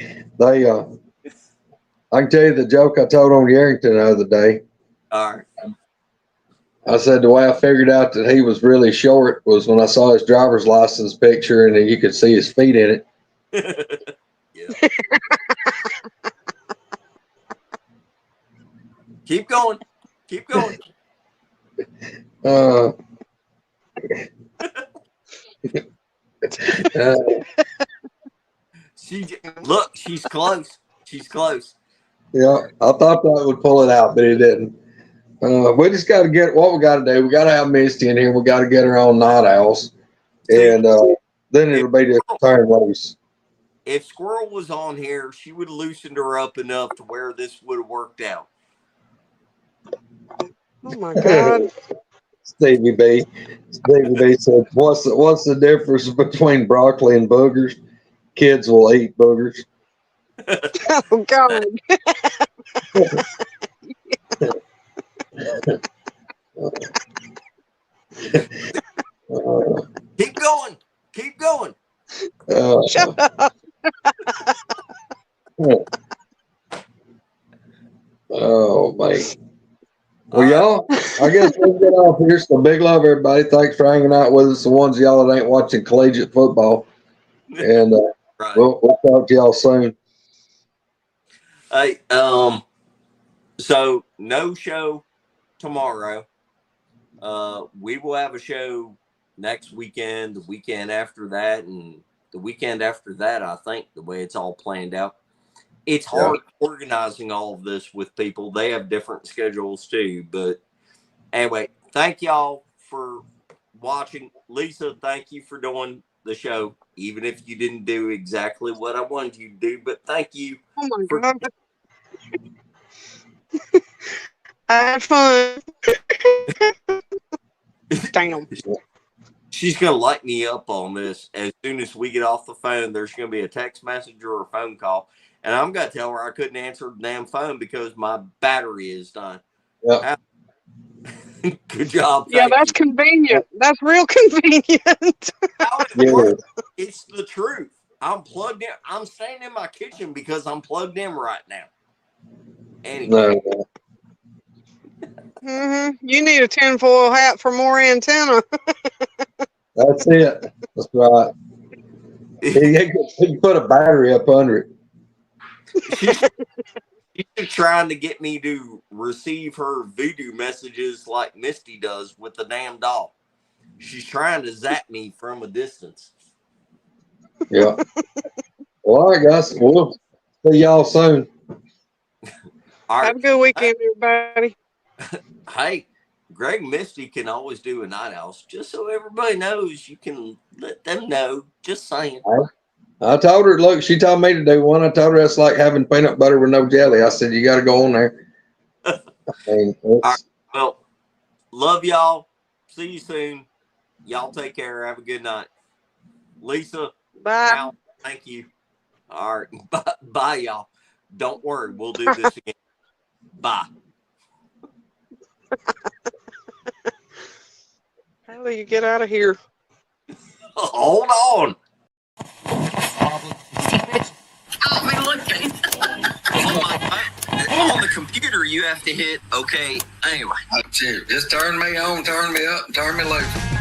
I can tell you the joke I told on Yarrington the other day. All right. I said the way I figured out that he was really short was when I saw his driver's license picture and you could see his feet in it. Yeah. Keep going. Keep going. Look, she's close. She's close. Yeah, I thought that would pull it out, but it didn't. We just got to get what we got to do. We got to have Misty in here. We got to get her on Night Owls, and then it'll be just turn loose. If Squirrel was on here, she would have loosened her up enough to where this would have worked out. Oh my God. Stevie B said, "What's the difference between broccoli and boogers? Kids will eat boogers." Oh God. Keep going. Keep going. Shut up. Oh man. Well, y'all, I guess we'll get off here. So big love, everybody. Thanks for hanging out with us. The ones of y'all that ain't watching collegiate football, and Right. we'll talk to y'all soon. Hey, so no show tomorrow. We will have a show next weekend, the weekend after that, and the weekend after that, I think, the way it's all planned out. It's hard organizing all of this with people. They have different schedules too. But anyway, thank y'all for watching. Lisa, thank you for doing the show, even if you didn't do exactly what I wanted you to do. But thank you. Oh my God. I had fun. Damn. She's going to light me up on this. As soon as we get off the phone, there's going to be a text message or a phone call. And I'm going to tell her I couldn't answer the damn phone because my battery is done. Yeah. Good job. Yeah, that's convenient. That's real convenient. How it works, it's the truth. I'm plugged in. I'm staying in my kitchen because I'm plugged in right now. Anyway. No. You need a tinfoil hat for more antenna. That's it. That's right. You can put a battery up under it. She's trying to get me to receive her voodoo messages like Misty does with the damn doll. She's trying to zap me from a distance. Yeah. Well, all right, guys. We'll see y'all soon. All right. Have a good weekend, everybody. Hey, Greg and Misty can always do a night house. Just so everybody knows, you can let them know. Just saying. I told her, look, she told me to do one. I told her it's like having peanut butter with no jelly. I said, you got to go on there. All right. Well, love y'all. See you soon. Y'all take care. Have a good night. Lisa, Bye. Al, thank you. All right. Bye, y'all. Don't worry. We'll do this again. Bye. How do you get out of here? Hold on. Help me looking. On the computer, you have to hit okay. Anyway, just turn me on, turn me up, and turn me loose.